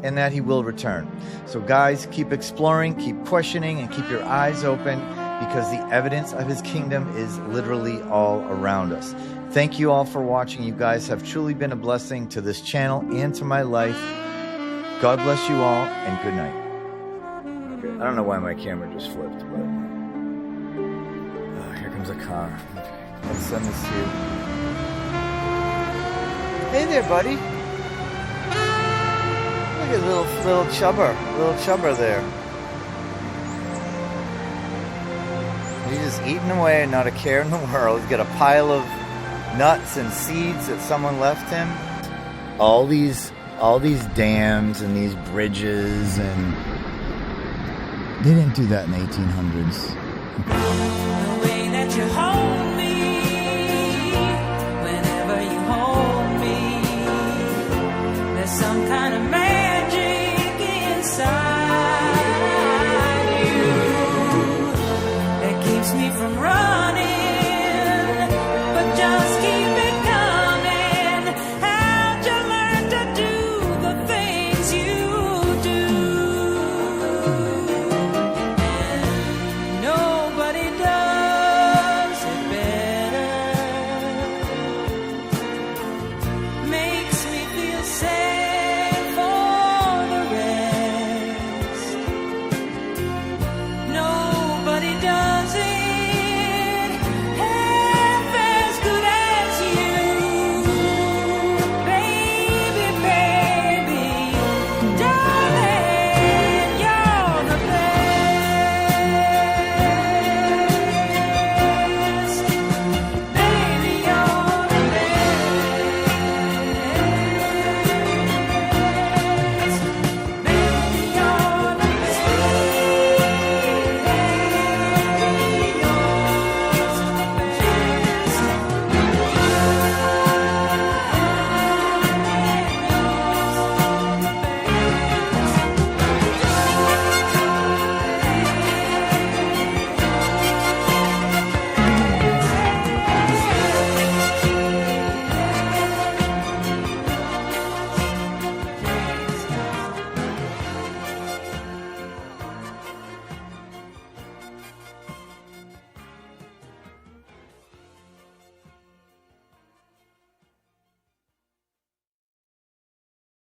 and that he will return. So guys, keep exploring, keep questioning, and keep your eyes open, because the evidence of his kingdom is literally all around us. Thank you all for watching. You guys have truly been a blessing to this channel and to my life. God bless you all, and good night. Okay, I don't know why my camera just flipped, but... Oh, here comes a car. Okay, let's send this to you. Hey there, buddy. Look at little chubber there. He's just eating away, not a care in the world. He's got a pile of nuts and seeds that someone left him. All these dams and these bridges, and they didn't do that in the 1800s. The way that you hold me, whenever you hold me, there's some kind of magic inside you that keeps me from running.